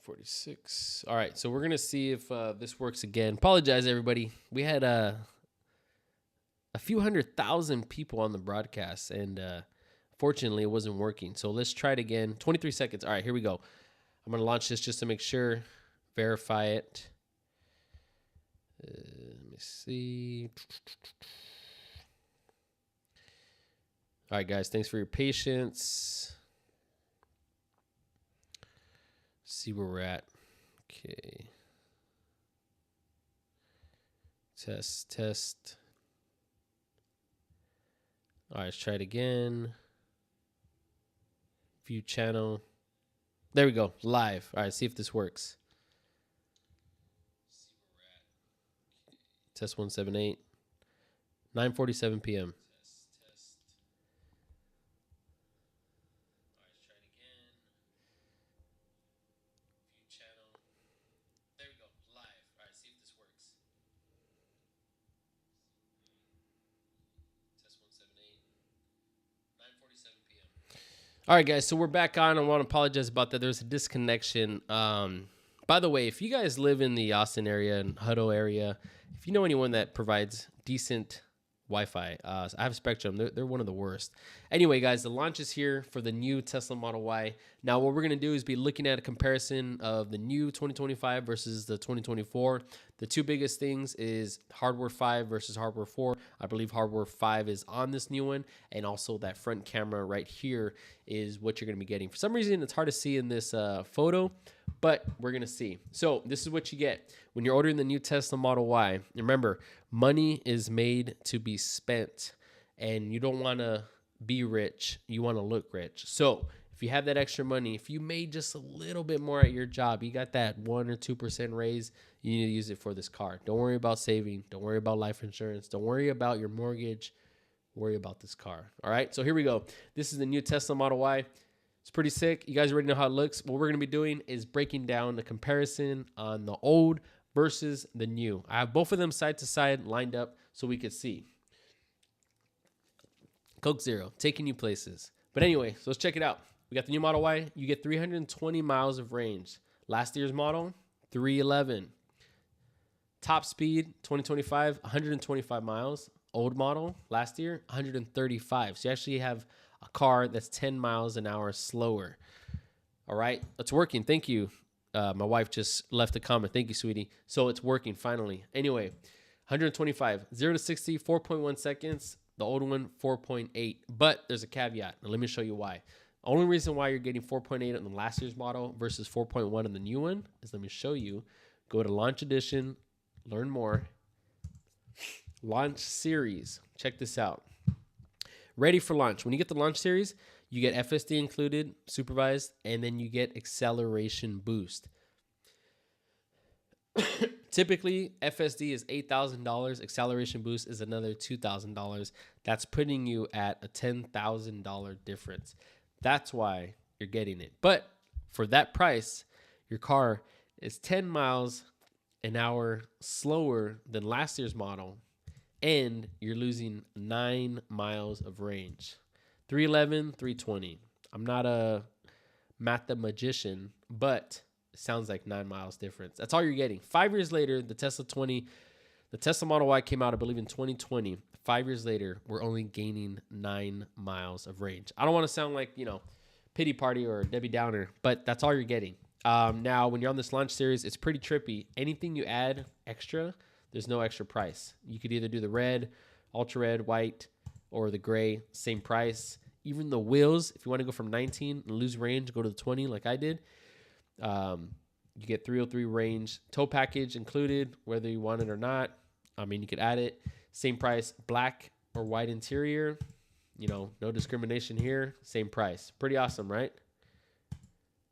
46. All right, so we're going to see if this works again. Apologize, everybody. We had a few 100,000 people on the broadcast, and fortunately, it wasn't working. So let's try it again. 23 seconds. All right, here we go. I'm going to launch this just to make sure. Verify it. Let me see. All right, guys, thanks for your patience. See where we're at. Okay. Test. All right, let's try it again. View channel. There we go, live. All right, see if this works. See where we're at. Okay. Test 178. 9:47 p.m. Test. All right, let's try it again. View channel. There we go, live. All right, see if this works. Test 178. 9:47 p.m. All right, guys, so we're back on. I want to apologize about that. There's a disconnection. By the way, if you guys live in the Austin area and Hutto area, if you know anyone that provides decent Wi-Fi, I have Spectrum. They're one of the worst. Anyway, guys, the launch is here for the new Tesla Model Y. Now, what we're going to do is be looking at a comparison of the new 2025 versus the 2024. The two biggest things is hardware 5 versus hardware 4. I believe hardware 5 is on this new one, and also that front camera right here is what you're going to be getting. For some reason, it's hard to see in this photo, but we're going to see. So this is what you get when you're ordering the new Tesla Model Y. Remember, money is made to be spent, and you don't want to be rich. You want to look rich. So if you have that extra money, if you made just a little bit more at your job, you got that 1 or 2% raise, you need to use it for this car. Don't worry about saving. Don't worry about life insurance. Don't worry about your mortgage. Worry about this car. All right, so here we go. This is the new Tesla Model Y. It's pretty sick. You guys already know how it looks. What we're going to be doing is breaking down the comparison on the old versus the new. I have both of them side to side lined up so we could see. Coke Zero, taking you places. But anyway, so let's check it out. We got the new Model Y. You get 320 miles of range. Last year's model, 311. Top speed, 2025, 125 miles. Old model, last year, 135. So you actually have a car that's 10 miles an hour slower. All right, it's working. Thank you. My wife just left a comment. Thank you, sweetie. So it's working finally. Anyway, 125, 0 to 60, 4.1 seconds. The old one, 4.8. But there's a caveat. Now, let me show you why. The only reason why you're getting 4.8 on the last year's model versus 4.1 on the new one is, let me show you. Go to Launch Edition, learn more. Launch Series. Check this out. Ready for launch. When you get the Launch Series, you get FSD included, supervised, and then you get acceleration boost. Typically, FSD is $8,000. Acceleration boost is another $2,000. That's putting you at a $10,000 difference. That's why you're getting it. But for that price, your car is 10 miles an hour slower than last year's model, and you're losing 9 miles of range. 311, 320. I'm not a mathematician, but it sounds like 9 miles difference. That's all you're getting. 5 years later, the Tesla Model Y came out, I believe, in 2020. 5 years later, we're only gaining 9 miles of range. I don't want to sound like, pity party or Debbie Downer, but that's all you're getting. Now, when you're on this Launch Series, it's pretty trippy. Anything you add extra, there's no extra price. You could either do the red, ultra red, white, or the gray, same price. Even the wheels, if you want to go from 19 and lose range, go to the 20 like I did. You get 303 range. Tow package included, whether you want it or not. I mean, you could add it. Same price, black or white interior. No discrimination here. Same price. Pretty awesome, right?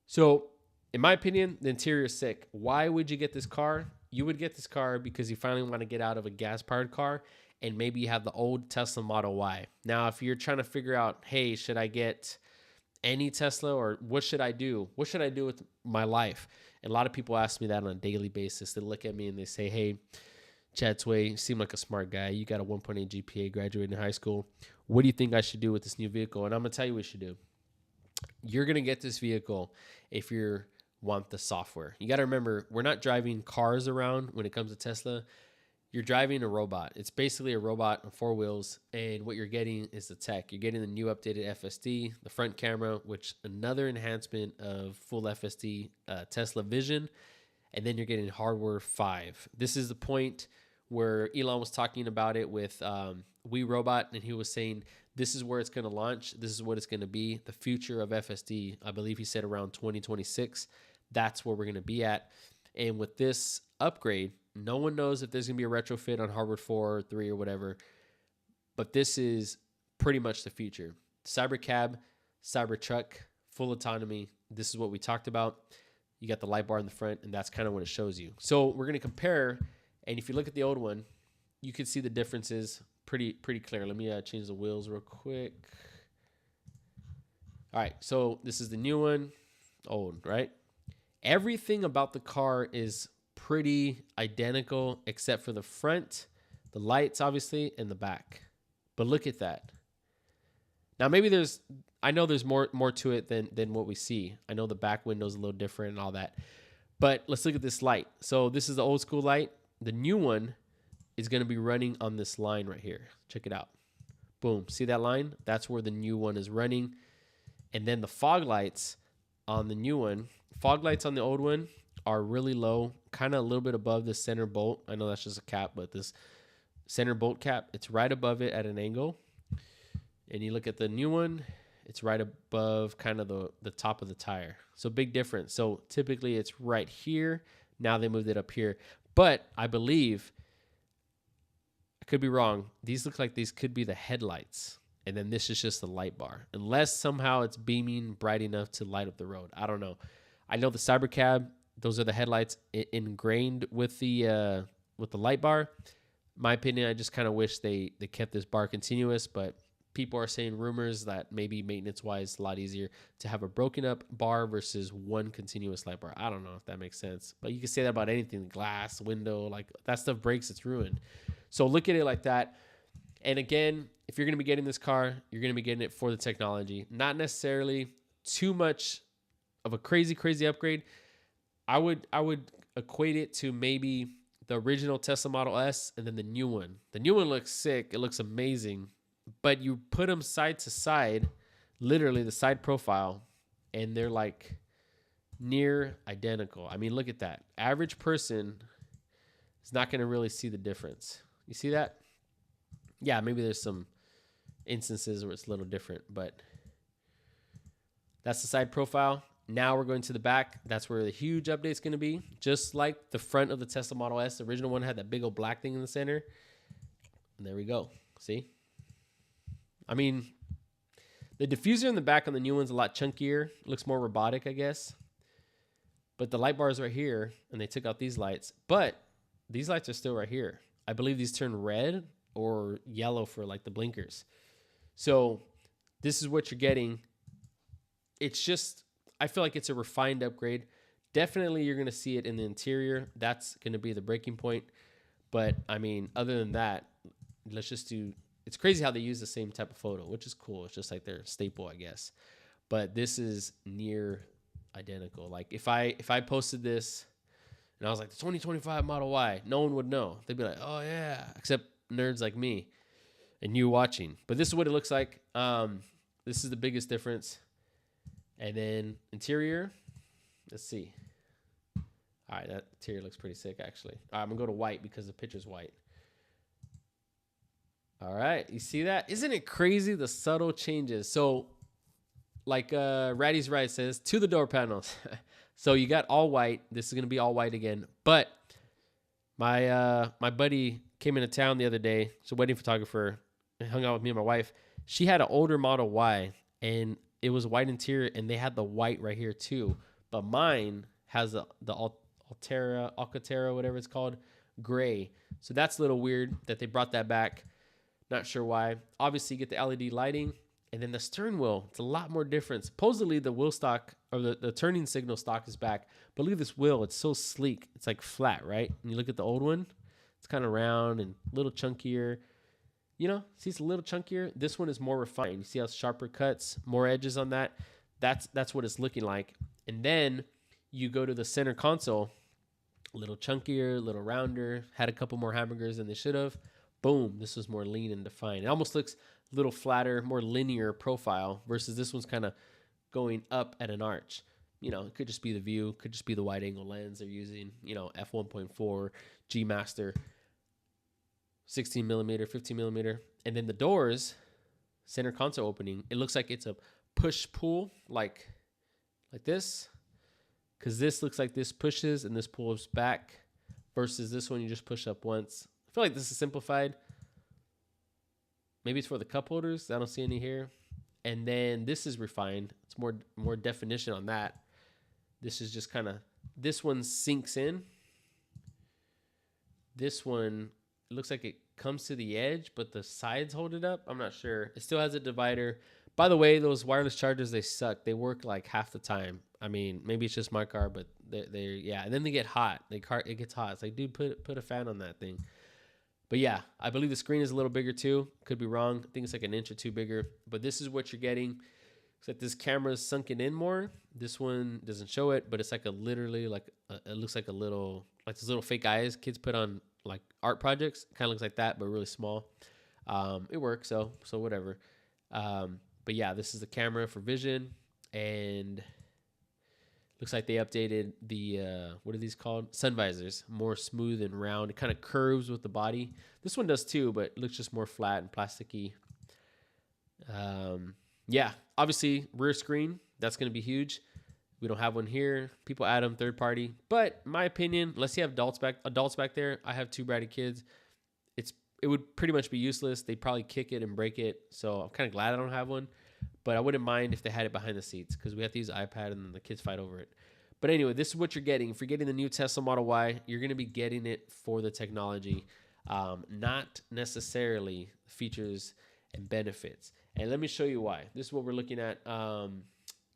So, in my opinion, the interior is sick. Why would you get this car? You would get this car because you finally want to get out of a gas-powered car, and maybe you have the old Tesla Model Y. Now, if you're trying to figure out, hey, should I get any Tesla, or what should I do? What should I do with my life? And a lot of people ask me that on a daily basis. They look at me and they say, hey, Chad Sway, you seem like a smart guy. You got a 1.8 GPA, graduating high school. What do you think I should do with this new vehicle? And I'm going to tell you what you should do. You're going to get this vehicle if you're want the software. You got to remember, we're not driving cars around when it comes to Tesla. You're driving a robot. It's basically a robot on four wheels, and what you're getting is the tech. You're getting the new updated FSD, the front camera, which another enhancement of full FSD Tesla Vision, and then you're getting hardware 5. This is the point where Elon was talking about it with We Robot, and he was saying this is where it's going to launch. This is what it's going to be. The future of FSD, I believe he said around 2026. That's where we're going to be at. And with this upgrade, no one knows if there's going to be a retrofit on hardware 4 or 3 or whatever, but this is pretty much the future. Cybercab, Cybertruck, full autonomy. This is what we talked about. You got the light bar in the front, and that's kind of what it shows you. So we're going to compare, and if you look at the old one, you can see the differences pretty clear. Let me change the wheels real quick. All right, so this is the new one, old, right? Everything about the car is pretty identical except for the front, the lights, obviously, and the back. But look at that. Now, maybe I know there's more to it than what we see. I know the back window's a little different and all that. But let's look at this light. So this is the old school light. The new one is going to be running on this line right here. Check it out. Boom. See that line? That's where the new one is running. And then the fog lights on the new one, fog lights on the old one are really low, kind of a little bit above the center bolt. I know that's just a cap, but this center bolt cap, it's right above it at an angle. And you look at the new one, it's right above kind of the top of the tire. So big difference. So typically it's right here. Now they moved it up here. But I believe, I could be wrong, these look like these could be the headlights. And then this is just the light bar. Unless somehow it's beaming bright enough to light up the road. I don't know. I know the Cybercab, those are the headlights ingrained with the light bar. My opinion, I just kind of wish they kept this bar continuous, but people are saying rumors that maybe maintenance-wise, a lot easier to have a broken up bar versus one continuous light bar. I don't know if that makes sense, but you can say that about anything, glass, window, like that stuff breaks, it's ruined. So look at it like that. And again, if you're going to be getting this car, you're going to be getting it for the technology, not necessarily too much of a crazy upgrade. I would equate it to maybe the original Tesla Model S and then the new one. The new one looks sick. It looks amazing. But you put them side to side, literally the side profile, and they're like near identical. I mean, look at that. Average person is not going to really see the difference. You see that? Yeah, maybe there's some instances where it's a little different, but that's the side profile. Now we're going to the back. That's where the huge update's going to be. Just like the front of the Tesla Model S, the original one had that big old black thing in the center. And there we go. See? I mean, the diffuser in the back on the new one's a lot chunkier. It looks more robotic, I guess. But the light bar is right here, and they took out these lights. But these lights are still right here. I believe these turn red or yellow for like the blinkers. So this is what you're getting. It's just, I feel like it's a refined upgrade. Definitely you're going to see it in the interior. That's going to be the breaking point. But I mean, other than that, let's just do, it's crazy how they use the same type of photo, which is cool. It's just like their staple, I guess. But this is near identical. Like if I posted this and I was like the 2025 Model Y, no one would know. They'd be like, oh yeah, except nerds like me and you watching. But this is what it looks like. This is the biggest difference. And then interior, let's see. All right, that interior looks pretty sick, actually. All right, I'm going to go to white because the picture's white. All right, you see that? Isn't it crazy, the subtle changes? So, like Ratty's Right says, to the door panels. So you got all white. This is going to be all white again. But my buddy came into town the other day. She's a wedding photographer. Hung out with me and my wife. She had an older Model Y, and it was white interior, and they had the white right here too. But mine has the Alcantara, whatever it's called, gray. So that's a little weird that they brought that back. Not sure why. Obviously, you get the LED lighting, and then the steering wheel. It's a lot more different. Supposedly, the wheel stock, or the turning signal stock is back. But look at this wheel. It's so sleek. It's like flat, right? And you look at the old one, it's kind of round and a little chunkier. You know, see, it's a little chunkier. This one is more refined. You see how sharper cuts, more edges on that. That's what it's looking like. And then You go to the center console, a little chunkier, a little rounder, had a couple more hamburgers than they should have. Boom, this was more lean and defined. It almost looks a little flatter, more linear profile versus this one's kind of going up at an arch. It could just be the view, could just be the wide angle lens they're using, f1.4, G Master, 16 millimeter, 15 millimeter. And then the doors, center console opening, it looks like it's a push pull, like this, because this looks like this pushes and this pulls back versus this one you just push up once. I feel like this is simplified. Maybe it's for the cup holders. I don't see any here. And then this is refined. It's more definition on that. This is just kind of, this one sinks in. This one, it looks like it comes to the edge, but the sides hold it up. I'm not sure. It still has a divider. By the way, those wireless chargers, they suck. They work like half the time. I mean, maybe it's just my car, but they're yeah. And then they get hot. It gets hot. It's like, dude, put a fan on that thing. But yeah, I believe the screen is a little bigger too. Could be wrong. I think it's like an inch or two bigger. But this is what you're getting. Except this camera is sunken in more. This one doesn't show it, but it's like it looks like those little fake eyes kids put on like art projects. Kind of looks like that, but really small. It works, so whatever. But yeah, this is the camera for vision, and looks like they updated the what are these called? Sun visors, more smooth and round. It kind of curves with the body. This one does too, but it looks just more flat and plasticky. Yeah, obviously rear screen, that's going to be huge. We don't have one here. People add them third party, but in my opinion, unless you have adults back there, I have two bratty kids. It would pretty much be useless. They'd probably kick it and break it. So I'm kind of glad I don't have one, but I wouldn't mind if they had it behind the seats because we have to use iPad and the kids fight over it. But anyway, this is what you're getting. If you're getting the new Tesla Model Y, you're going to be getting it for the technology, not necessarily features and benefits. And let me show you why. This is what we're looking at.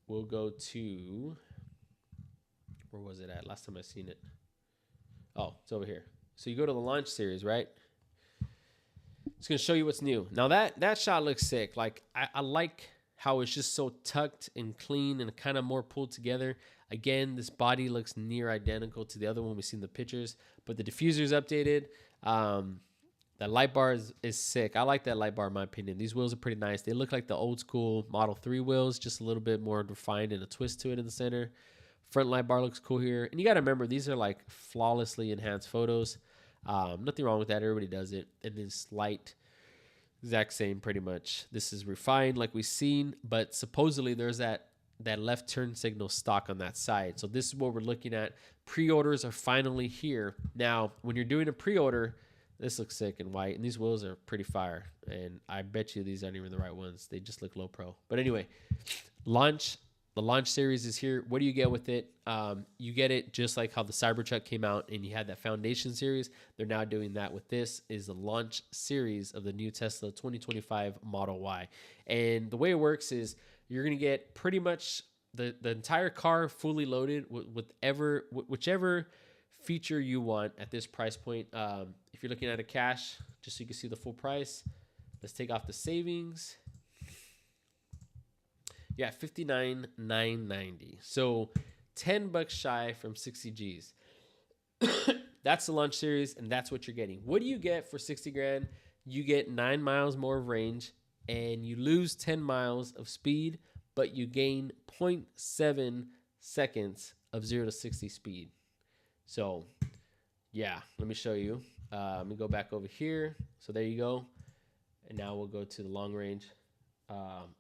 We'll go to, where was it at? Last time I seen it. Oh, it's over here. So you go to the launch series, right? It's going to show you what's new. Now that shot looks sick. Like I like how it's just so tucked and clean and kind of more pulled together. Again, this body looks near identical to the other one we've seen the pictures, but the diffuser's updated. That light bar is sick. I like that light bar in my opinion. These wheels are pretty nice. They look like the old school Model 3 wheels, just a little bit more refined and a twist to it in the center. Front light bar looks cool here. And you got to remember, these are like flawlessly enhanced photos. Nothing wrong with that. Everybody does it. And this light, exact same pretty much. This is refined like we've seen, but supposedly there's that left turn signal stock on that side. So this is what we're looking at. Pre-orders are finally here. Now, when you're doing a pre-order, this looks sick and white, and these wheels are pretty fire. And I bet you these aren't even the right ones. They just look low pro. But anyway, the launch series is here. What do you get with it? You get it just like how the Cybertruck came out and you had that foundation series. They're now doing that with this is the launch series of the new Tesla 2025 Model Y. And the way it works is you're going to get pretty much the entire car fully loaded with whichever feature you want at this price point. If you're looking at a cash, just so you can see the full price, let's take off the savings. Yeah, $59,990. So $10 shy from 60 G's. That's the launch series, and that's what you're getting. What do you get for 60 grand? You get 9 miles more of range, and you lose 10 miles of speed, but you gain 0.7 seconds of 0 to 60 speed. So, yeah, let me show you. Let me go back over here. So there you go. And now we'll go to the long range.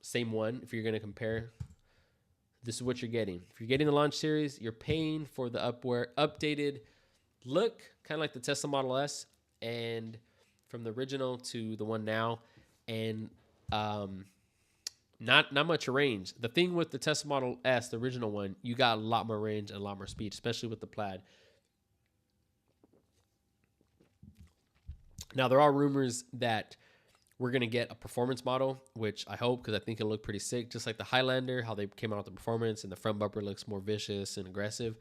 Same one. If you're going to compare, this is what you're getting. If you're getting the launch series, you're paying for the updated look, kind of like the Tesla Model S, and from the original to the one now, and not much range. The thing with the Tesla Model S, the original one, you got a lot more range and a lot more speed, especially with the Plaid. Now, there are rumors that we're going to get a performance model, which I hope, because I think it'll look pretty sick. Just like the Highlander, how they came out with the performance, and the front bumper looks more vicious and aggressive.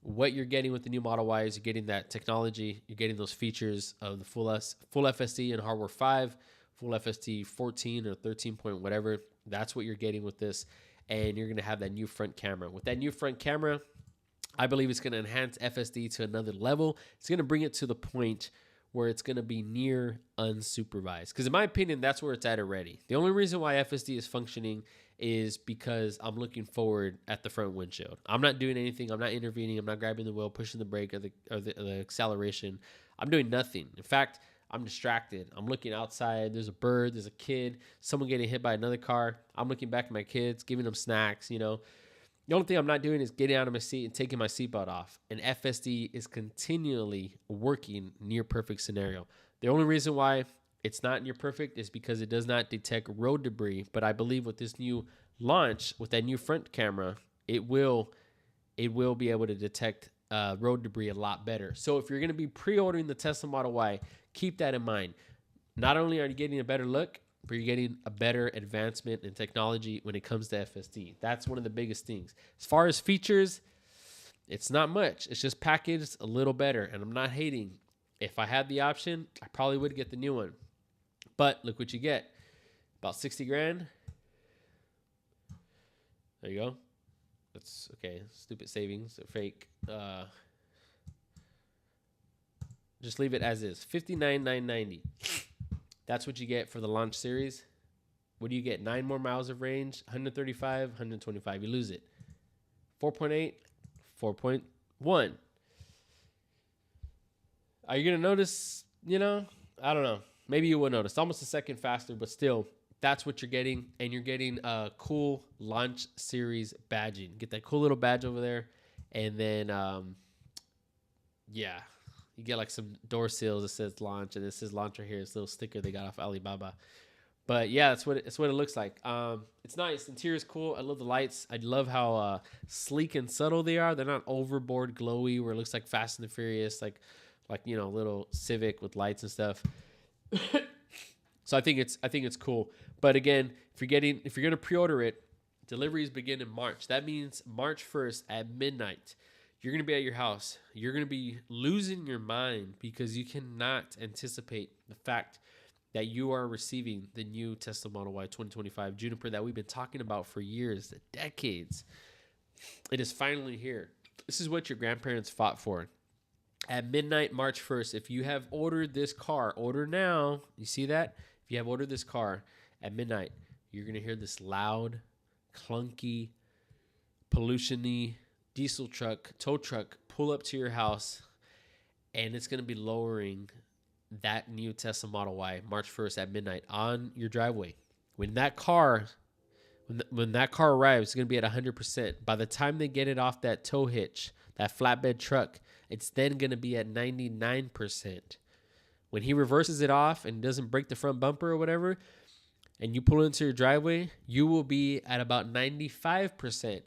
What you're getting with the new Model Y is you're getting that technology. You're getting those features of the full FSD and hardware 5, full FSD 14 or 13 point whatever. That's what you're getting with this. And you're going to have that new front camera. With that new front camera, I believe it's going to enhance FSD to another level. It's going to bring it to the point where it's going to be near unsupervised. Because in my opinion, that's where it's at already. The only reason why FSD is functioning is because I'm looking forward at the front windshield. I'm not doing anything. I'm not intervening. I'm not grabbing the wheel, pushing the brake or the acceleration. I'm doing nothing. In fact, I'm distracted. I'm looking outside. There's a bird. There's a kid. Someone getting hit by another car. I'm looking back at my kids, giving them snacks, you know. The only thing I'm not doing is getting out of my seat and taking my seatbelt off. And FSD is continually working near perfect scenario. The only reason why it's not near perfect is because it does not detect road debris. But I believe with this new launch, with that new front camera, it will be able to detect road debris a lot better. So if you're going to be pre-ordering the Tesla Model Y, keep that in mind. Not only are you getting a better look, but you're getting a better advancement in technology when it comes to FSD. That's one of the biggest things. As far as features, it's not much. It's just packaged a little better, and I'm not hating. If I had the option, I probably would get the new one. But look what you get. About 60 grand. There you go. That's okay. Stupid savings. Fake. Just leave it as is. $59,990. That's what you get for the launch series. What do you get? 9 more miles of range, 135, 125. You lose it. 4.8, 4.1. Are you going to notice, you know? I don't know. Maybe you will notice. It's almost a second faster, but still, that's what you're getting. And you're getting a cool launch series badging. Get that cool little badge over there. And then, yeah. You get like some door seals that says launch, and it says launch right here. It's a little sticker they got off Alibaba. But yeah, that's what it looks like. It's nice. Interior is cool. I love the lights. I love how sleek and subtle they are. They're not overboard glowy where it looks like Fast and the Furious, like you know, little Civic with lights and stuff. So I think it's cool. But again, if you're gonna pre-order it, deliveries begin in March. That means March 1st at midnight. You're going to be at your house. You're going to be losing your mind because you cannot anticipate the fact that you are receiving the new Tesla Model Y 2025 Juniper that we've been talking about for years, decades. It is finally here. This is what your grandparents fought for. At midnight, March 1st, if you have ordered this car, order now. You see that? If you have ordered this car at midnight, you're going to hear this loud, clunky, pollution-y, diesel truck, tow truck, pull up to your house, and it's going to be lowering that new Tesla Model Y March 1st at midnight on your driveway. When that car arrives, it's going to be at 100%. By the time they get it off that tow hitch, that flatbed truck, it's then going to be at 99%. When he reverses it off and doesn't break the front bumper or whatever, and you pull into your driveway, you will be at about 95%.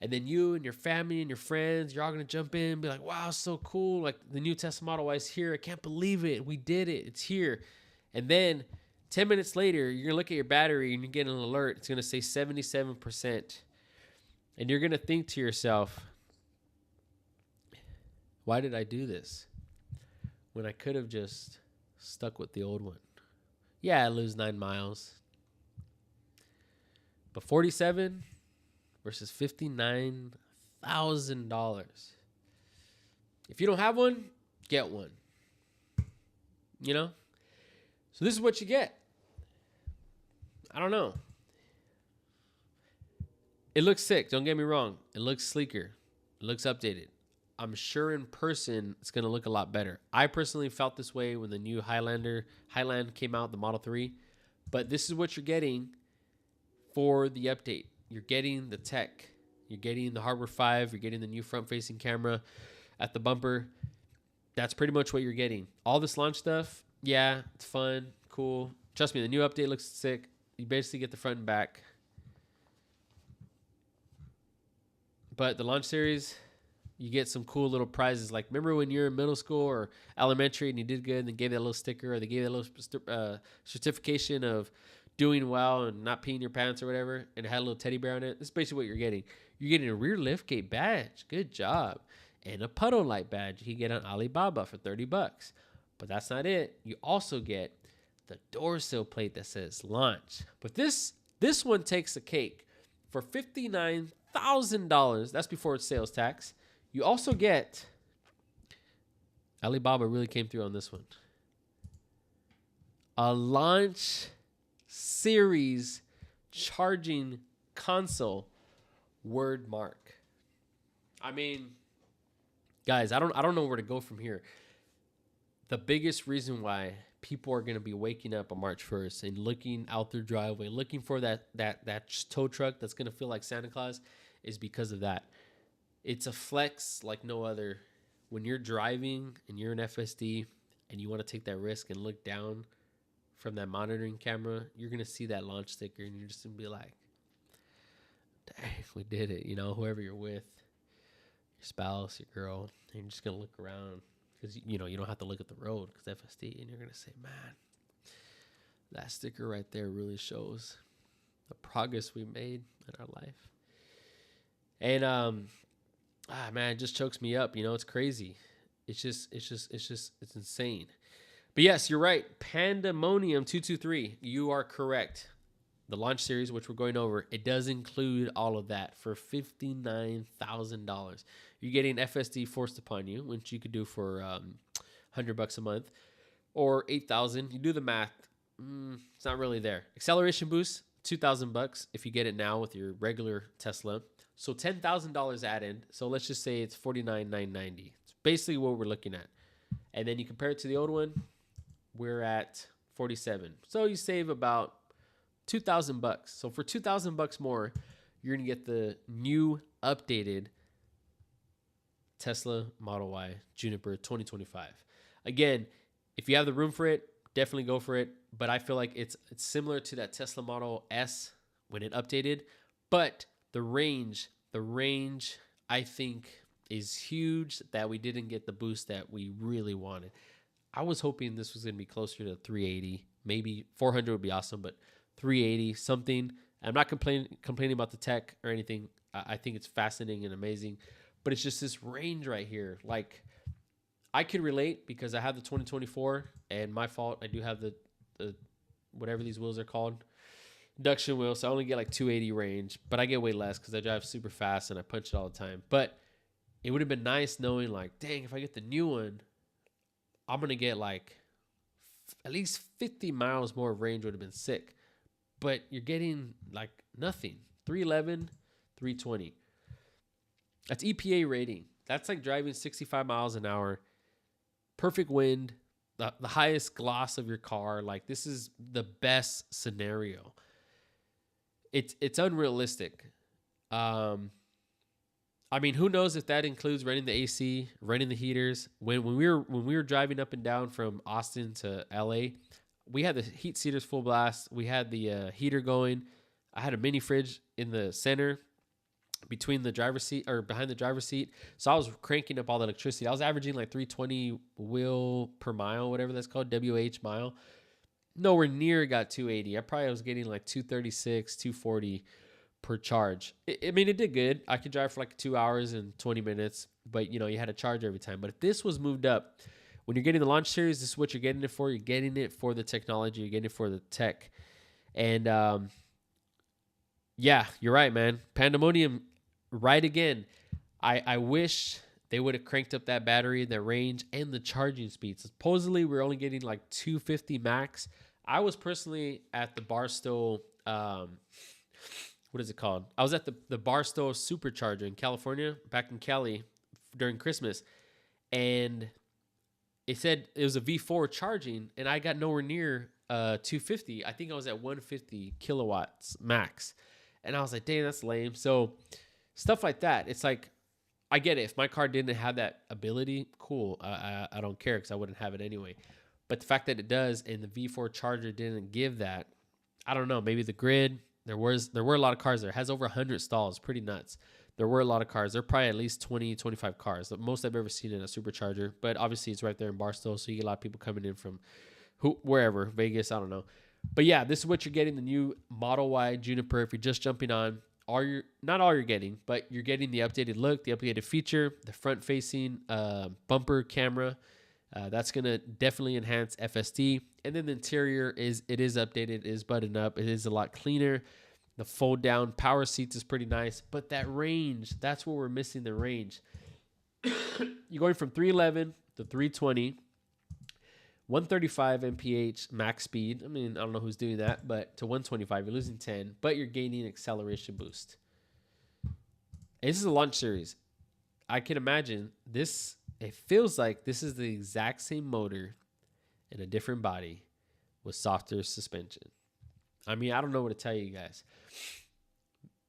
And then you and your family and your friends, you're all going to jump in and be like, wow, so cool. Like the new Tesla Model Y is here. I can't believe it. We did it. It's here. And then 10 minutes later, you're going to look at your battery and you get an alert. It's going to say 77%. And you're going to think to yourself, why did I do this when I could have just stuck with the old one? Yeah, I lose 9 miles. But 47 versus $59,000. If you don't have one, get one. You know? So this is what you get. I don't know. It looks sick, don't get me wrong. It looks sleeker. It looks updated. I'm sure in person it's going to look a lot better. I personally felt this way when the new Highland came out, the Model 3. But this is what you're getting for the update. You're getting the tech. You're getting the Hardware 5. You're getting the new front-facing camera at the bumper. That's pretty much what you're getting. All this launch stuff, yeah, it's fun, cool. Trust me, the new update looks sick. You basically get the front and back. But the launch series, you get some cool little prizes. Like, remember when you're in middle school or elementary and you did good and they gave that little sticker or they gave that little certification of doing well and not peeing your pants or whatever, and it had a little teddy bear on it? This is basically what you're getting. You're getting a rear liftgate badge. Good job. And a puddle light badge you can get on Alibaba for $30. But that's not it. You also get the door sill plate that says launch. But this one takes the cake. For $59,000, that's before it's sales tax, You also get, Alibaba really came through on this one, a launch series charging console word mark. I mean, guys, I don't know where to go from here. The biggest reason why people are going to be waking up on March 1st and looking out their driveway, looking for that tow truck that's going to feel like Santa Claus, is because of that. It's a flex like no other. When you're driving and you're an FSD and you want to take that risk and look down from that monitoring camera, you're going to see that launch sticker and you're just going to be like, dang, we did it. You know, whoever you're with, your spouse, your girl, and you're just going to look around because, you know, you don't have to look at the road because FSD, and you're going to say, man, that sticker right there really shows the progress we made in our life. And, man, it just chokes me up. You know, it's crazy. It's insane. But yes, you're right. Pandemonium 223. You are correct. The launch series, which we're going over, it does include all of that for $59,000. You're getting FSD forced upon you, which you could do for $100 a month, or $8,000. You do the math. It's not really there. Acceleration boost, $2,000 if you get it now with your regular Tesla. So $10,000 added. So let's just say it's $49,990. It's basically what we're looking at. And then you compare it to the old one, we're at $47,000. So you save about $2,000. So for $2,000 more, you're gonna get the new updated Tesla Model Y Juniper 2025. Again, if you have the room for it, definitely go for it. But I feel like it's similar to that Tesla Model S when it updated, but the range, I think, is huge that we didn't get the boost that we really wanted. I was hoping this was going to be closer to 380. Maybe 400 would be awesome, but 380 something. I'm not complaining about the tech or anything. I think it's fascinating and amazing, but it's just this range right here. Like, I can relate because I have the 2024, and my fault, I do have the whatever these wheels are called, induction wheel, so I only get like 280 range, but I get way less because I drive super fast and I punch it all the time. But it would have been nice knowing, like, dang, if I get the new one, I'm going to get like at least 50 miles more of range. Would have been sick. But you're getting like nothing. 311, 320. That's EPA rating. That's like driving 65 miles an hour. Perfect wind, the highest gloss of your car. Like, this is the best scenario. It's unrealistic. I mean, who knows if that includes running the AC, running the heaters. When we were driving up and down from Austin to LA, we had the heat seaters full blast. We had the heater going. I had a mini fridge in the center between the driver's seat or behind the driver's seat. So I was cranking up all the electricity. I was averaging like 320 wheel per mile, whatever that's called, WH mile. Nowhere near got 280. I probably was getting like 236, 240 per charge. I mean, it did good. I could drive for like 2 hours and 20 minutes, but you know, you had to charge every time. But if this was moved up, when you're getting the launch series, this is what you're getting it for. You're getting it for the technology. You're getting it for the tech. And yeah, you're right, man. Pandemonium, right again. I wish they would have cranked up that battery, the range, and the charging speed. Supposedly, we're only getting like 250 max. I was personally at the Barstow, what is it called? I was at the Barstow Supercharger in California, back in Cali during Christmas. And it said it was a V4 charging, and I got nowhere near 250. I think I was at 150 kilowatts max. And I was like, dang, that's lame. So stuff like that. It's like, I get it. If my car didn't have that ability, cool. I don't care because I wouldn't have it anyway. But the fact that it does and the V4 charger didn't give that, I don't know. Maybe the grid, there were a lot of cars there. It has over 100 stalls. Pretty nuts. There were a lot of cars. There are probably at least 20, 25 cars. The most I've ever seen in a supercharger. But obviously it's right there in Barstow, so you get a lot of people coming in from wherever, Vegas, I don't know. But yeah, this is what you're getting, the new Model Y Juniper. If you're just jumping on, not all you're getting, but you're getting the updated look, the updated feature, the front-facing bumper camera. That's going to definitely enhance FSD. And then the interior is updated, it is buttoned up, it is a lot cleaner. The fold-down power seats is pretty nice. But that range, that's where we're missing the range. You're going from 311 to 320, 135 mph max speed. I mean, I don't know who's doing that, but to 125, you're losing 10, but you're gaining acceleration boost. And this is a launch series. I can imagine this. It feels like this is the exact same motor in a different body with softer suspension. I mean, I don't know what to tell you guys.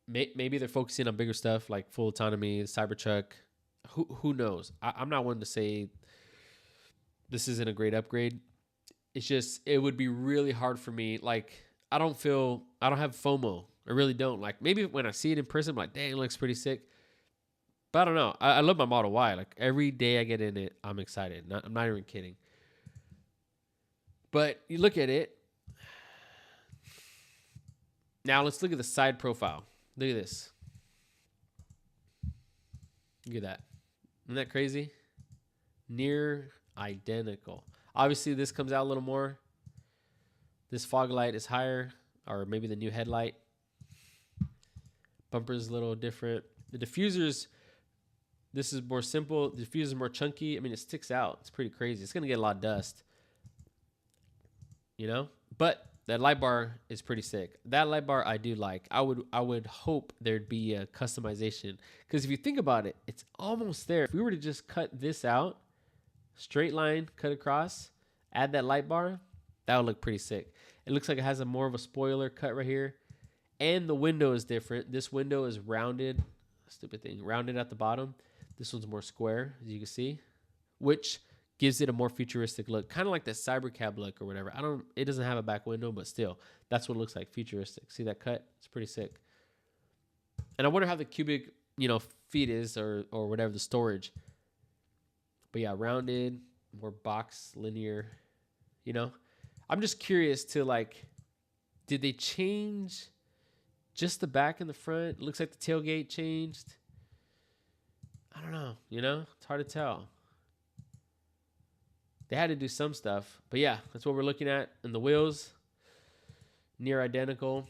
Maybe they're focusing on bigger stuff like full autonomy, Cybertruck. Who knows? I'm not one to say this isn't a great upgrade. It's just, it would be really hard for me. Like, I don't have FOMO. I really don't. Like, maybe when I see it in person, I'm like, dang, it looks pretty sick. But I don't know. I love my Model Y. Like, every day I get in it, I'm excited. I'm not even kidding. But you look at it. Now, let's look at the side profile. Look at this. Look at that. Isn't that crazy? Near identical. Obviously, this comes out a little more. This fog light is higher, or maybe the new headlight. Bumper's a little different. The diffusers, this is more simple. The diffuser is more chunky. I mean, it sticks out. It's pretty crazy. It's going to get a lot of dust. You know? But that light bar is pretty sick. That light bar I do like. I would hope there'd be a customization. Because if you think about it, it's almost there. If we were to just cut this out, straight line, cut across, add that light bar, that would look pretty sick. It looks like it has a more of a spoiler cut right here. And the window is different. This window is rounded. Stupid thing. Rounded at the bottom. This one's more square, as you can see. Which gives it a more futuristic look. Kind of like the Cybercab look or whatever. It doesn't have a back window, but still. That's what it looks like. Futuristic. See that cut? It's pretty sick. And I wonder how the cubic, feet is or whatever, the storage. But yeah, rounded, more box, linear, I'm just curious to did they change just the back and the front? It looks like the tailgate changed. I don't know, it's hard to tell. They had to do some stuff, but yeah, that's what we're looking at. And the wheels, near identical.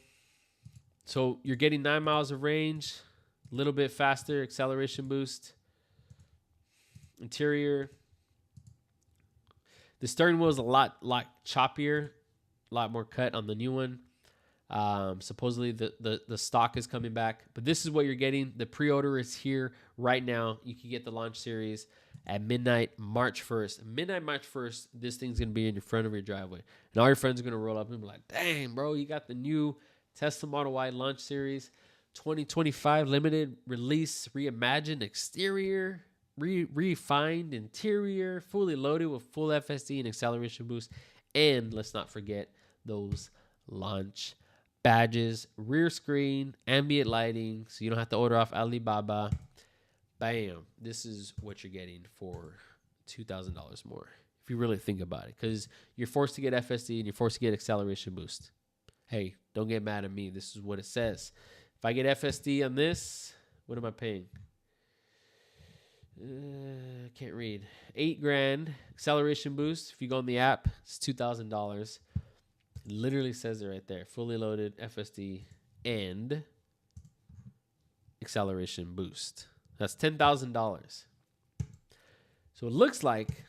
So you're getting 9 miles of range, a little bit faster acceleration boost. Interior, the steering wheel is a lot choppier, a lot more cut on the new one. Supposedly the stock is coming back, but this is what you're getting. The pre-order is here right now. You can get the launch series at midnight, March 1st. Midnight, March 1st, this thing's going to be in the front of your driveway. And all your friends are going to roll up and be like, dang, bro, you got the new Tesla Model Y launch series, 2025 limited release, reimagined exterior, refined interior, fully loaded with full FSD and acceleration boost. And let's not forget those launch badges, rear screen, ambient lighting, so you don't have to order off Alibaba. Bam. This is what you're getting for $2,000 more, if you really think about it, because you're forced to get FSD and you're forced to get acceleration boost. Hey, don't get mad at me. This is what it says. If I get FSD on this, what am I paying? Can't read. $8,000 acceleration boost. If you go on the app, it's $2,000. It literally says it right there. Fully loaded FSD and acceleration boost. That's $10,000. So it looks like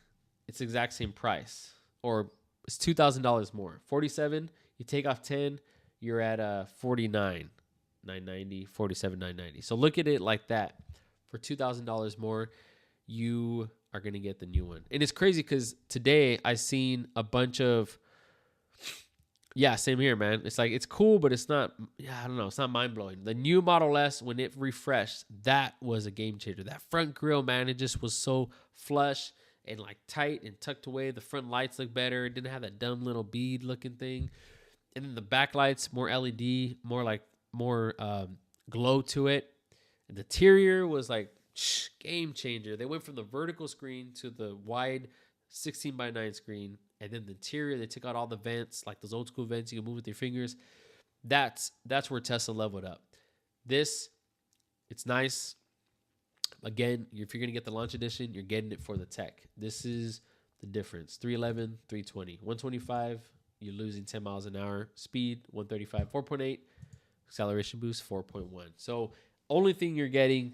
it's the exact same price, or it's $2,000 more. 47. You take off 10, you're at 49,990, 47,990. So look at it like that. For $2,000 more, you are going to get the new one. And it's crazy because today I seen a bunch of, same here, man. It's like, it's cool, but it's not, I don't know. It's not mind-blowing. The new Model S, when it refreshed, that was a game changer. That front grille, man, it just was so flush and tight and tucked away. The front lights look better. It didn't have that dumb little bead looking thing. And then the back lights, more LED, more glow to it. And the interior was game changer. They went from the vertical screen to the wide 16:9 screen. And then the interior, they took out all the vents, like those old school vents you can move with your fingers. That's where Tesla leveled up. This, it's nice. Again, if you're going to get the launch edition, you're getting it for the tech. This is the difference. 311, 320. 125, you're losing 10 miles an hour. Speed, 135, 4.8. Acceleration boost, 4.1. So only thing you're getting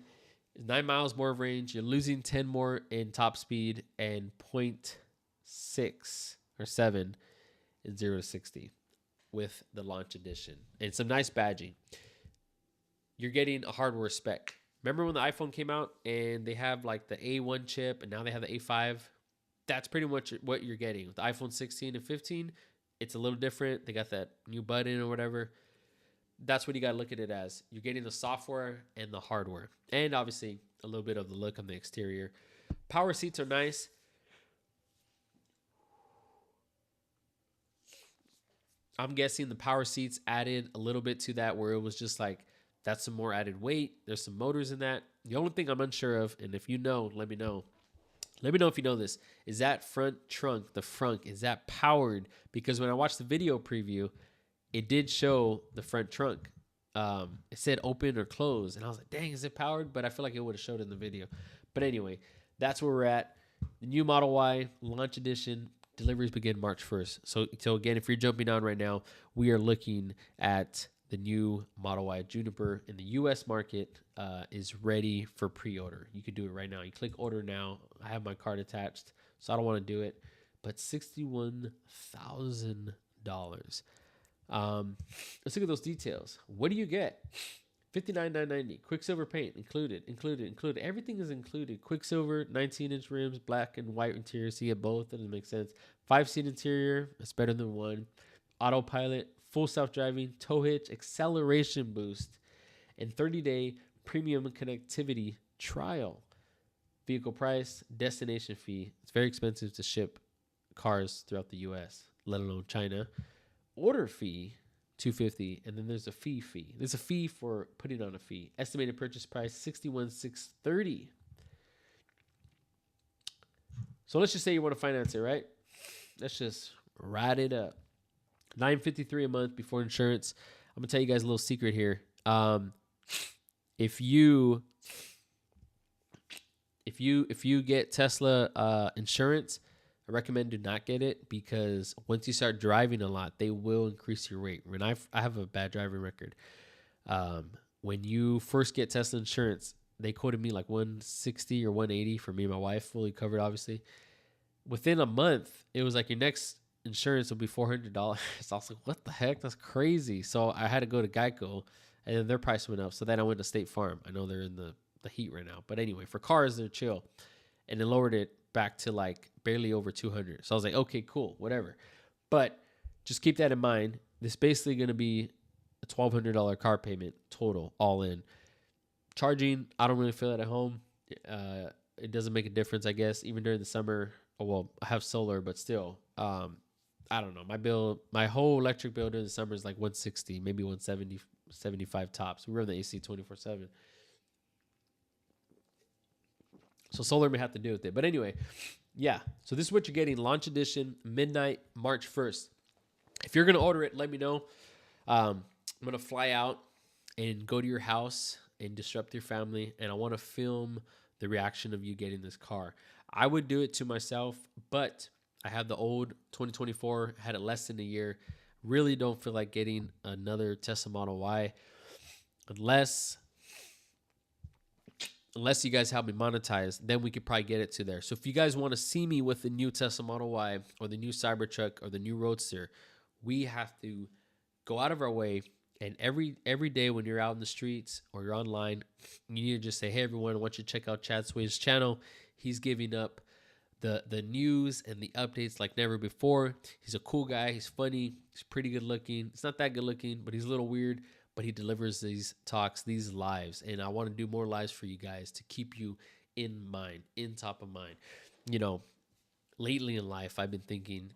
9 miles more of range. You're losing 10 more in top speed and point 0.6 or 7 in 0 to 60 with the launch edition. And some nice badging. You're getting a hardware spec. Remember when the iPhone came out and they have like the A1 chip and now they have the A5? That's pretty much what you're getting. With the iPhone 16 and 15, it's a little different. They got that new button or whatever. That's what you got to look at it as. You're getting the software and the hardware. And obviously a little bit of the look on the exterior. Power seats are nice. I'm guessing the power seats added a little bit to that where it was just like, that's some more added weight. There's some motors in that. The only thing I'm unsure of, and if you know, let me know. Let me know if you know this. Is that front trunk, the front, is that powered? Because when I watched the video preview, it did show the front trunk. It said open or close. And I was like, dang, is it powered? But I feel like it would have showed in the video. But anyway, that's where we're at. The new Model Y launch edition. Deliveries begin March 1st. So again, if you're jumping on right now, we are looking at the new Model Y Juniper in the U.S. market is ready for pre-order. You can do it right now. You click order now. I have my card attached, so I don't want to do it. But $61,000. Let's look at those details. What do you get? $59,990. Quicksilver paint included. Everything is included. Quicksilver, 19-inch rims, black and white interior. So you get both. That doesn't make sense. 5-seat interior. That's better than one. Autopilot, full self-driving, tow hitch, acceleration boost, and 30-day premium connectivity trial. Vehicle price, destination fee. It's very expensive to ship cars throughout the U.S., let alone China. Order fee, $250, and then there's a fee. There's a fee for putting on a fee. Estimated purchase price, $61,630. So let's just say you want to finance it, right? Let's just ride it up. $953 a month before insurance. I'm gonna tell you guys a little secret here. If you get Tesla insurance, I recommend do not get it because once you start driving a lot, they will increase your rate. When I have a bad driving record. When you first get Tesla insurance, they quoted me like $160 or $180 for me and my wife, fully covered, obviously. Within a month, it was like your next insurance will be $400. So I was like, what the heck? That's crazy. So I had to go to Geico, and then their price went up. So then I went to State Farm. I know they're in the heat right now. But anyway, for cars, they're chill. And then lowered it back to like barely over 200. So I was like, okay, cool, whatever. But just keep that in mind. This is basically going to be a $1,200 car payment total, all in. Charging, I don't really feel it at home. It doesn't make a difference, I guess, even during the summer. Oh, well, I have solar, but still. I don't know. My whole electric bill during the summer is like $160, maybe $170, $75 tops. We run the AC 24/7. So solar may have to do with it. But anyway, yeah. So this is what you're getting. Launch edition, midnight, March 1st. If you're going to order it, let me know. I'm going to fly out and go to your house and disrupt your family. And I want to film the reaction of you getting this car. I would do it to myself, but I have the old 2024, had it less than a year. Really don't feel like getting another Tesla Model Y unless you guys help me monetize, then we could probably get it to there. So if you guys want to see me with the new Tesla Model Y or the new Cybertruck or the new Roadster, we have to go out of our way. And every day when you're out in the streets or you're online, you need to just say, hey, everyone, I want you to check out Chad Sway's channel. He's giving up the news and the updates like never before. He's a cool guy. He's funny. He's pretty good looking. He's not that good looking, but he's a little weird. But he delivers these talks, these lives. And I want to do more lives for you guys to keep you in mind, in top of mind. You know, lately in life, I've been thinking,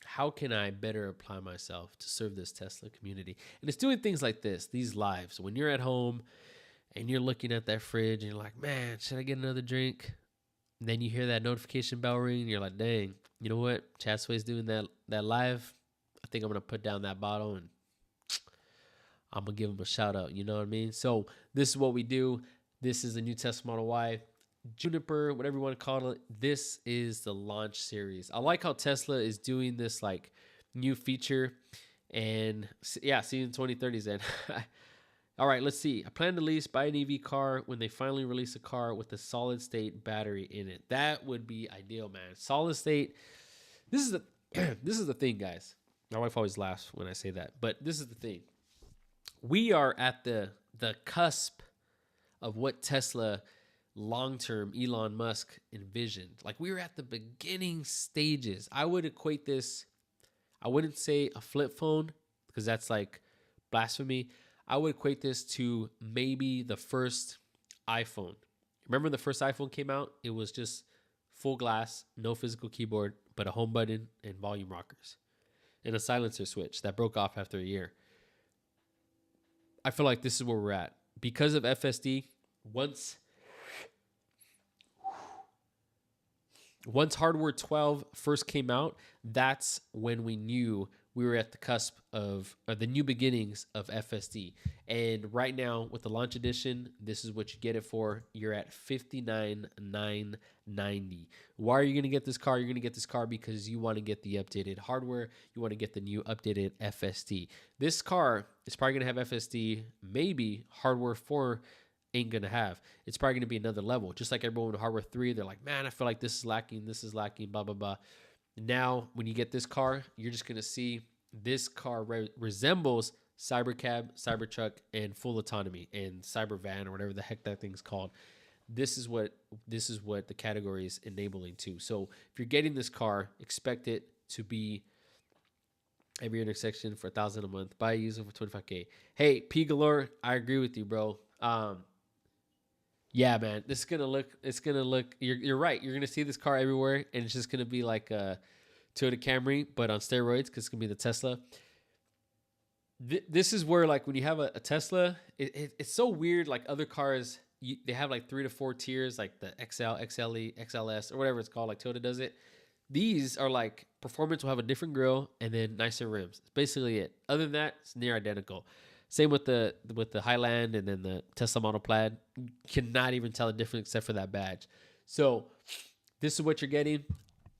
how can I better apply myself to serve this Tesla community? And it's doing things like this, these lives. When you're at home and you're looking at that fridge and you're like, man, should I get another drink? And then you hear that notification bell ring and you're like, dang, you know what? Chad Sway's doing that live. I think I'm going to put down that bottle and I'm going to give him a shout out. You know what I mean? So this is what we do. This is the new Tesla Model Y. Juniper, whatever you want to call it. This is the launch series. I like how Tesla is doing this like new feature. And yeah, see you in 2030s then. All right, let's see. I plan to lease, buy an EV car when they finally release a car with a solid state battery in it. That would be ideal, man. Solid state. This is the this is the thing, guys. My wife always laughs when I say that, but this is the thing. We are at the cusp of what Tesla long term Elon Musk envisioned. Like we were at the beginning stages. I would equate this, I wouldn't say a flip phone because that's like blasphemy. I would equate this to maybe the first iPhone. Remember when the first iPhone came out? It was just full glass, no physical keyboard, but a home button and volume rockers and a silencer switch that broke off after a year. I feel like this is where we're at. Because of FSD, once hardware 12 first came out, that's when we knew we were at the cusp of the new beginnings of FSD. And right now with the launch edition, this is what you get it for. You're at $59,990. Why are you going to get this car? You're going to get this car because you want to get the updated hardware. You want to get the new updated FSD. This car is probably going to have FSD, maybe hardware 4 ain't gonna have. It's probably gonna be another level. Just like everyone with hardware 3, they're like, man, I feel like this is lacking, blah, blah, blah. Now, when you get this car, you're just gonna see this car resembles Cybercab, Cybertruck, and full autonomy, and Cybervan, or whatever the heck that thing's called. This is what the category is enabling to. So if you're getting this car, expect it to be every intersection for $1,000 a month. Buy a user for $25K. Hey, P Galore, I agree with you, bro. Yeah, man, it's gonna look. You're right. You're gonna see this car everywhere, and it's just gonna be like a Toyota Camry, but on steroids, because it's gonna be the Tesla. This is where, like, when you have a Tesla, it's so weird. Like other cars, they have like 3 to 4 tiers, like the XL, XLE, XLS, or whatever it's called. Like Toyota does it. These are like performance will have a different grille and then nicer rims. That's basically it. Other than that, it's near identical. Same with the Highland and then the Tesla Model Plaid. You cannot even tell the difference except for that badge. So this is what you're getting.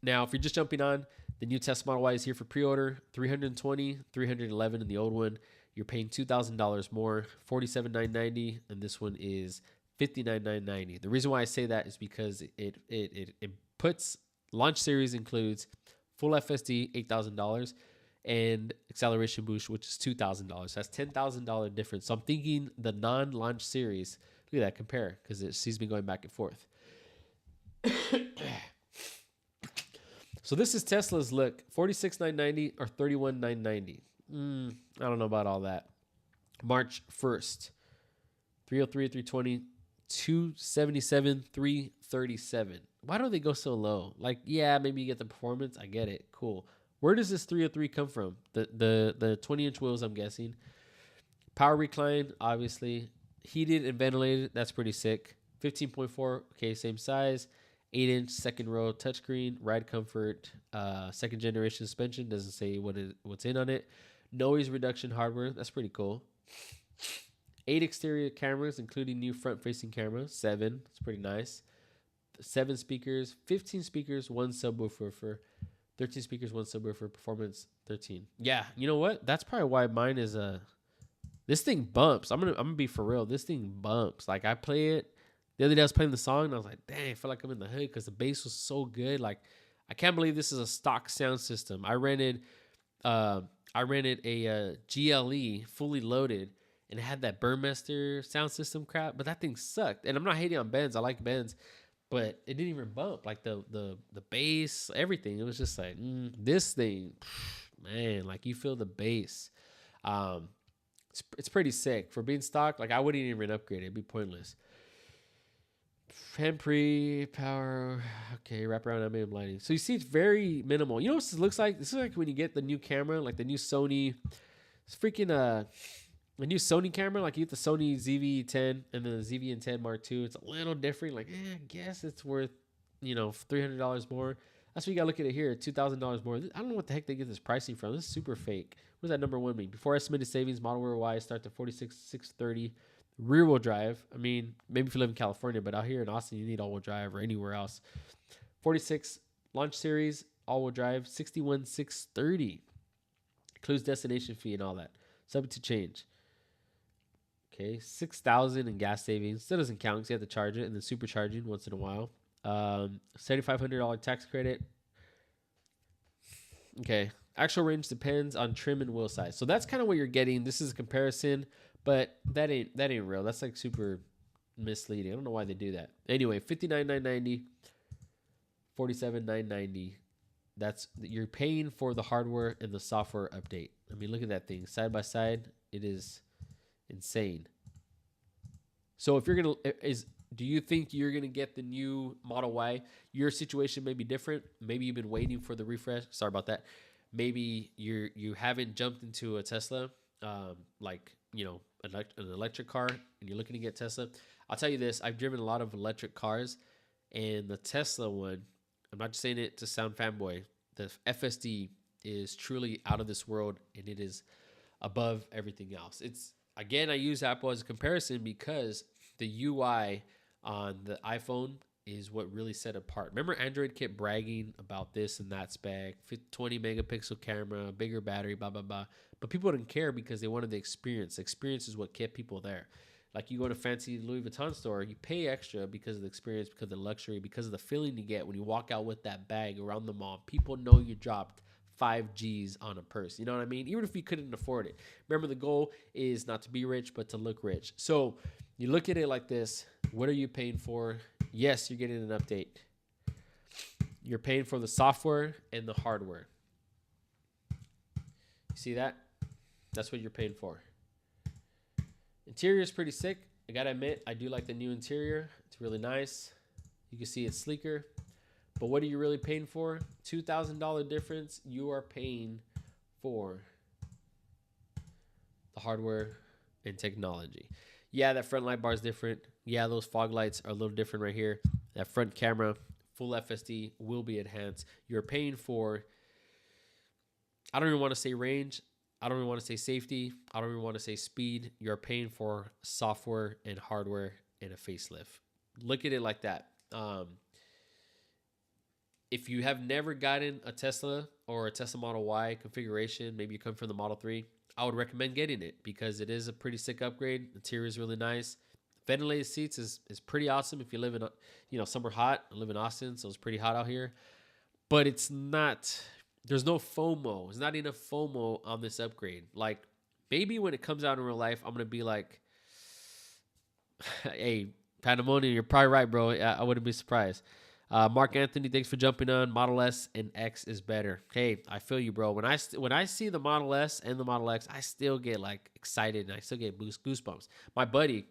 Now, if you're just jumping on, the new Tesla Model Y is here for pre-order. $320, $311 in the old one. You're paying $2,000 more, $47,990, and this one is $59,990. The reason why I say that is because it puts launch series includes full FSD, $8,000. And acceleration boost, which is $2,000. That's $10,000 difference. So I'm thinking the non-launch series. Look at that, compare, because it sees me going back and forth. So this is Tesla's look: $46,990 or $31,990. I don't know about all that. March 1st, 303, 320, 277, 337. Why don't they go so low? Like, yeah, maybe you get the performance. I get it. Cool. Where does this 303 come from? The 20-inch wheels, I'm guessing. Power recline, obviously. Heated and ventilated, that's pretty sick. 15.4, okay, same size. 8-inch second row touchscreen, ride comfort, second generation suspension, doesn't say what's in on it. Noise reduction hardware, that's pretty cool. 8 exterior cameras, including new front-facing camera, 7, that's pretty nice. 7 speakers, 15 speakers, 1 subwoofer. 13 speakers, 1 subwoofer, performance 13. Yeah, you know what? That's probably why mine is this thing bumps. I'm gonna be for real. This thing bumps. Like I play it. The other day I was playing the song and I was like, dang, I feel like I'm in the hood because the bass was so good. Like I can't believe this is a stock sound system. I rented a GLE fully loaded and it had that Burmester sound system crap, but that thing sucked. And I'm not hating on Benz. I like Benz. But it didn't even bump, like the bass, everything. It was just like, this thing, man, like you feel the bass. It's pretty sick. For being stock, like I wouldn't even upgrade it. It'd be pointless. Hand pre, power, okay, wraparound ambient lighting. So you see it's very minimal. You know what this looks like? This is like when you get the new camera, like the new Sony, it's freaking a new Sony camera, like you get the Sony ZV-10 and the ZV-10 Mark II. It's a little different. Like, I guess it's worth, $300 more. That's what you got to look at it here, $2,000 more. I don't know what the heck they get this pricing from. This is super fake. What does that number 1 mean? Before estimated savings, model Y start to $46,630. Rear-wheel drive. I mean, maybe if you live in California, but out here in Austin, you need all-wheel drive or anywhere else. 46 launch series, all-wheel drive, $61,630. Includes destination fee and all that. Subject to change. Okay, 6,000 in gas savings. Still doesn't count because you have to charge it and then supercharging once in a while. $7,500 tax credit. Okay, actual range depends on trim and wheel size. So that's kind of what you're getting. This is a comparison, but that ain't real. That's like super misleading. I don't know why they do that. Anyway, 59,990, 47,990. That's you're paying for the hardware and the software update. I mean, look at that thing side by side. It is insane. So if you're gonna do you think you're gonna get the new Model Y? Your situation may be different. Maybe you've been waiting for the refresh. Sorry about that. Maybe you haven't jumped into a Tesla, like an electric car, and you're looking to get Tesla. I'll tell you this: I've driven a lot of electric cars, and the Tesla one. I'm not just saying it to sound fanboy. The FSD is truly out of this world, and it is above everything else. It's again, I use Apple as a comparison because the UI on the iPhone is what really set apart. Remember, Android kept bragging about this and that spec, 20 megapixel camera, bigger battery, blah, blah, blah. But people didn't care because they wanted the experience. The experience is what kept people there. Like you go to a fancy Louis Vuitton store, you pay extra because of the experience, because of the luxury, because of the feeling you get when you walk out with that bag around the mall. People know you dropped 5 G's on a purse. You know what I mean? Even if you couldn't afford it. Remember, the goal is not to be rich, but to look rich. So you look at it like this. What are you paying for? Yes, you're getting an update. You're paying for the software and the hardware. You see that? That's what you're paying for. Interior is pretty sick. I gotta admit, I do like the new interior. It's really nice. You can see it's sleeker. But what are you really paying for? $2,000 difference. You are paying for the hardware and technology. Yeah, that front light bar is different. Yeah, those fog lights are a little different right here. That front camera, full FSD, will be enhanced. You're paying for, I don't even want to say range. I don't even want to say safety. I don't even want to say speed. You're paying for software and hardware and a facelift. Look at it like that. If you have never gotten a Tesla or a Tesla Model Y configuration, maybe you come from the Model 3, I would recommend getting it because it is a pretty sick upgrade. The interior is really nice. Ventilated seats is pretty awesome if you live in, somewhere hot. I live in Austin, so it's pretty hot out here. But it's not, there's no FOMO. There's not enough FOMO on this upgrade. Like, maybe when it comes out in real life, I'm going to be like, hey, Pandemonium, you're probably right, bro. I wouldn't be surprised. Mark Anthony, thanks for jumping on. Model S and X is better. Hey, I feel you, bro. When I see the Model S and the Model X, I still get like excited and I still get goosebumps. My buddy,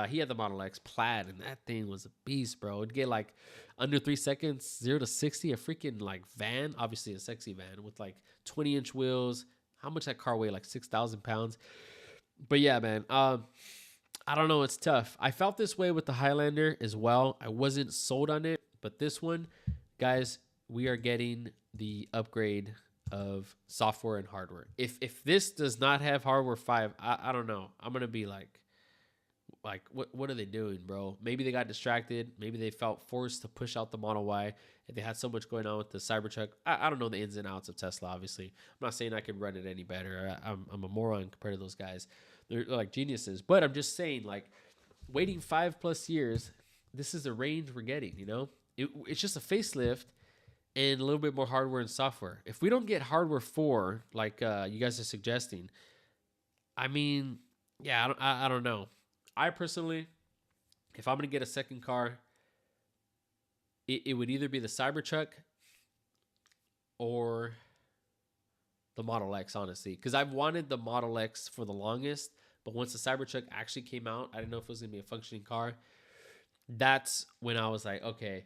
he had the Model X Plaid, and that thing was a beast, bro. It'd get like under 3 seconds, 0 to 60, a freaking like van, obviously a sexy van with like 20-inch wheels. How much that car weigh? Like 6,000 pounds. But yeah, man. I don't know. It's tough. I felt this way with the Highlander as well. I wasn't sold on it. But this one, guys, we are getting the upgrade of software and hardware. If this does not have hardware 5, I don't know. I'm going to be like what are they doing, bro? Maybe they got distracted. Maybe they felt forced to push out the Model Y. And they had so much going on with the Cybertruck. I don't know the ins and outs of Tesla, obviously. I'm not saying I can run it any better. I'm a moron compared to those guys. They're like geniuses. But I'm just saying, like, waiting 5+ years, this is the range we're getting, It's just a facelift and a little bit more hardware and software. If we don't get hardware 4, like you guys are suggesting, I mean, yeah, I don't know. I personally, if I'm going to get a second car, it would either be the Cybertruck or the Model X, honestly. Because I've wanted the Model X for the longest, but once the Cybertruck actually came out, I didn't know if it was going to be a functioning car. That's when I was like, okay,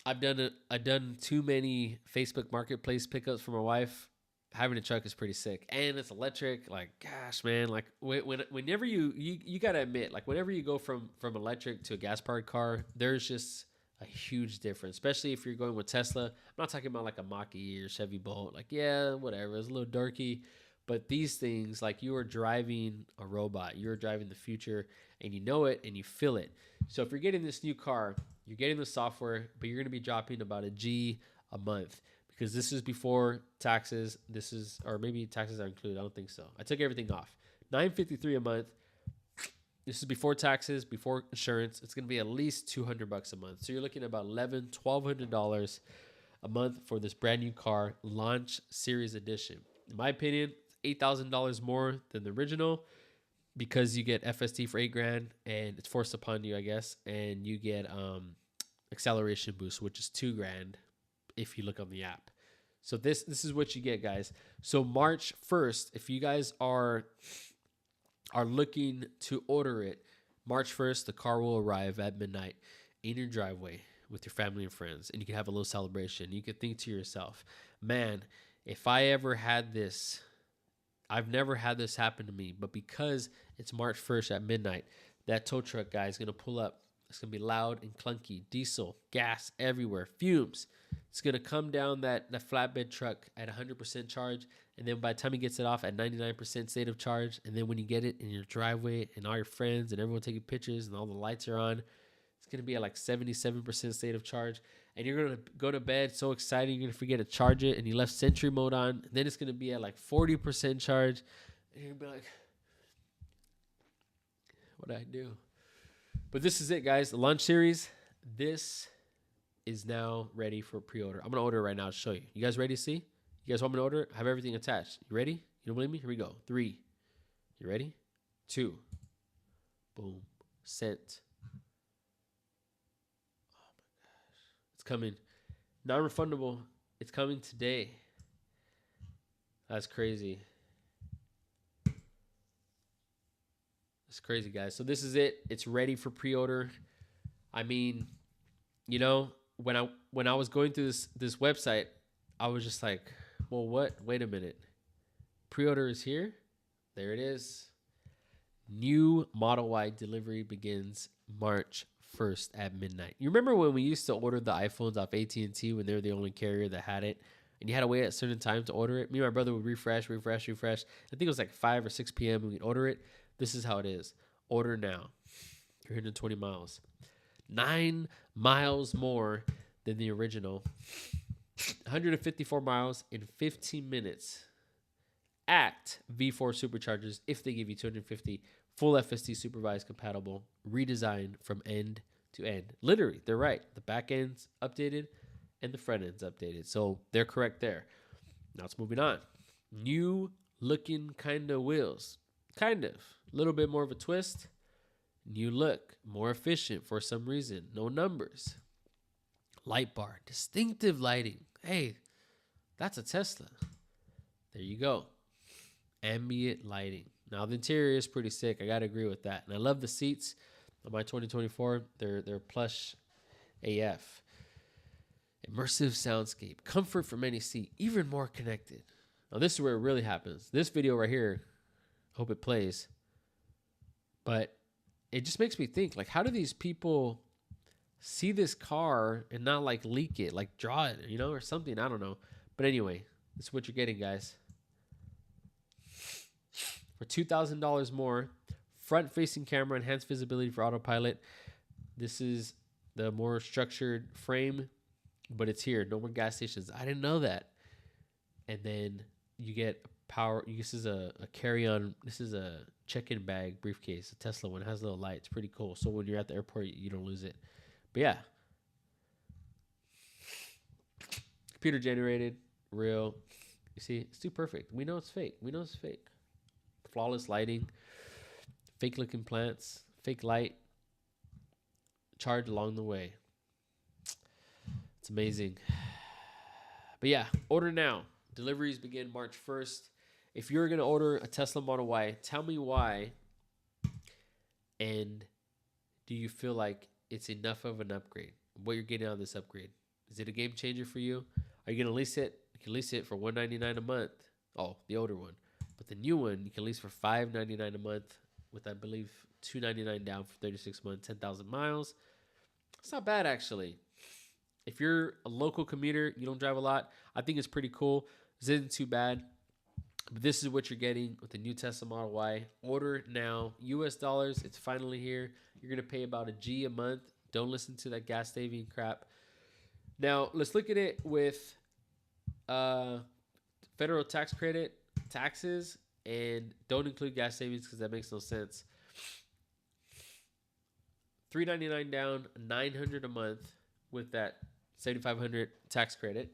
I've done too many Facebook Marketplace pickups for my wife. Having a truck is pretty sick, and it's electric. Like, gosh, man, like whenever you gotta admit, like whenever you go from electric to a gas powered car, there's just a huge difference. Especially if you're going with Tesla. I'm not talking about like a Mach-E or Chevy Bolt. Like, yeah, whatever, it's a little dorky, but these things, like, you are driving a robot. You are driving the future, and you know it, and you feel it. So if you're getting this new car, you're getting the software, but you're gonna be dropping about a G a month. Because this is before taxes. Or maybe taxes are included. I don't think so. I took everything off. $953 a month. This is before taxes, before insurance. It's going to be at least $200 a month. So you're looking at about $1,200 a month for this brand new car, launch series edition. In my opinion, $8,000 more than the original because you get FSD for $8,000 and it's forced upon you, I guess. And you get acceleration boost, which is $2,000 if you look on the app. So this is what you get, guys. So March 1st, if you guys are looking to order it, March 1st, the car will arrive at midnight in your driveway with your family and friends, and you can have a little celebration. You can think to yourself, man, if I ever had this, I've never had this happen to me, but because it's March 1st at midnight, that tow truck guy is going to pull up. It's going to be loud and clunky, diesel, gas everywhere, fumes. It's going to come down that flatbed truck at 100% charge, and then by the time he gets it off at 99% state of charge, and then when you get it in your driveway and all your friends and everyone taking pictures and all the lights are on, it's going to be at like 77% state of charge, and you're going to go to bed so excited you're going to forget to charge it, and you left Sentry mode on, and then it's going to be at like 40% charge, and you're going to be like, what did I do? But this is it, guys. The launch series, this is now ready for pre-order. I'm going to order it right now to show you. You guys ready to see? You guys want me to order it? I have everything attached. You ready? You don't believe me? Here we go. 3. You ready? 2. Boom. Sent. Oh my gosh. It's coming. Non-refundable. It's coming today. That's crazy. It's crazy, guys. So this is it. It's ready for pre-order. I mean, you know, when I was going through this website, I was just like, well, what? Wait a minute. Pre-order is here. There it is. New Model Y delivery begins March 1st at midnight. You remember when we used to order the iPhones off AT&T when they were the only carrier that had it? And you had to wait at a certain time to order it? Me and my brother would refresh. I think it was like 5 or 6 p.m. and we'd order it. This is how it is. Order now. 320 miles. 9 miles more than the original. 154 miles in 15 minutes at V4 superchargers if they give you 250 full FSD supervised compatible, redesigned from end to end. Literally, they're right. The back end's updated and the front end's updated. So they're correct there. Now it's moving on. New looking kind of wheels. Kind of. A little bit more of a twist. New look. More efficient for some reason. No numbers. Light bar. Distinctive lighting. Hey, that's a Tesla. There you go. Ambient lighting. Now the interior is pretty sick. I gotta agree with that. And I love the seats on my 2024. They're plush AF. Immersive soundscape. Comfort from any seat. Even more connected. Now this is where it really happens. This video right here, hope it plays. But it just makes me think, like, how do these people see this car and not like leak it, like draw it, you know, or something? I don't know. But anyway, this is what you're getting, guys. For $2,000 more, front-facing camera, enhanced visibility for autopilot. This is the more structured frame, but it's here. No more gas stations. I didn't know that. And then you get power. This is a carry-on. This is a check-in bag briefcase. A Tesla one. It has a little light. It's pretty cool. So when you're at the airport, you don't lose it. But yeah. Computer generated. Real. You see, it's too perfect. We know it's fake. We know it's fake. Flawless lighting. Fake looking plants. Fake light. Charge along the way. It's amazing. But yeah, order now. Deliveries begin March 1st. If you're going to order a Tesla Model Y, tell me why. And do you feel like it's enough of an upgrade? What you're getting out of this upgrade? Is it a game changer for you? Are you going to lease it? You can lease it for $199 a month. Oh, the older one. But the new one, you can lease for $599 a month with, I believe, $299 down for 36 months, 10,000 miles. It's not bad, actually. If you're a local commuter, you don't drive a lot, I think it's pretty cool. This isn't too bad. But this is what you're getting with the new Tesla Model Y. Order now. US dollars. It's finally here. You're going to pay about $1 a month. Don't listen to that gas saving crap. Now, let's look at it with federal tax credit. Taxes, and don't include gas savings because that makes no sense. $399 down, $900 a month with that $7,500 tax credit.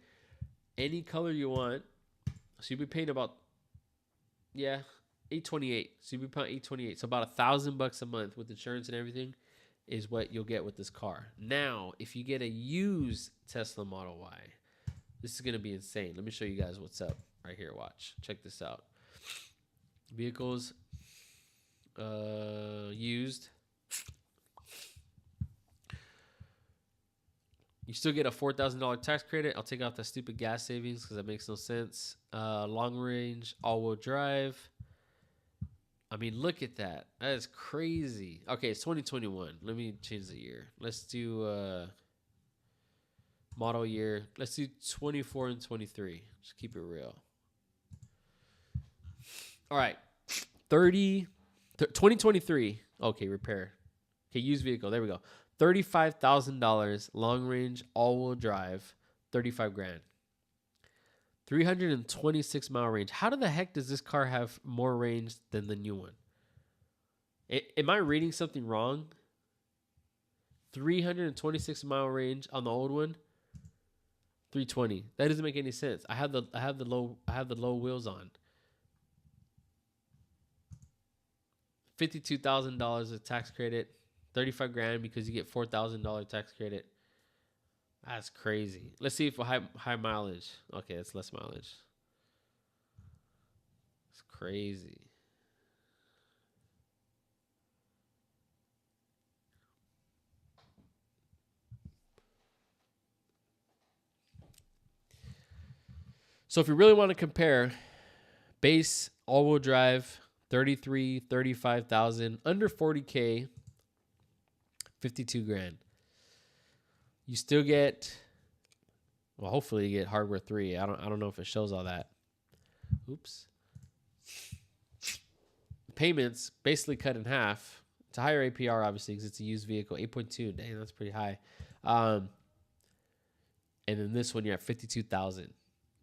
Any color you want. So you'll be paying about $828. So you'll be paying $828. So about $1,000 a month with insurance and everything is what you'll get with this car. Now, if you get a used Tesla Model Y, this is gonna be insane. Let me show you guys what's up right here. Watch. Check this out. Vehicles, used. You still get a $4,000 tax credit. I'll take out the stupid gas savings because that makes no sense. Long range, all-wheel drive. I mean, look at that. That is crazy. Okay, it's 2021. Let me change the year. Let's do model year. Let's do 24 and 23. Just keep it real. All right. 2023. Okay, repair. Okay, used vehicle. There we go. $35,000 long range all-wheel drive, 35 grand. 326 mile range. How the heck does this car have more range than the new one? Am I reading something wrong? 326 mile range on the old one. 320. That doesn't make any sense. I have the low wheels on. $52,000 of tax credit. 35 grand because you get $4,000 tax credit. That's crazy. Let's see if high mileage. Okay, that's less mileage. It's crazy. So if you really want to compare, base all-wheel drive, 35,000, under 40K, 52 grand. You still get, well, hopefully you get hardware 3. I don't know if it shows all that. Oops. Payments basically cut in half. It's a higher APR obviously because it's a used vehicle. 8.2. Dang, that's pretty high. And then this one you're at 52,000.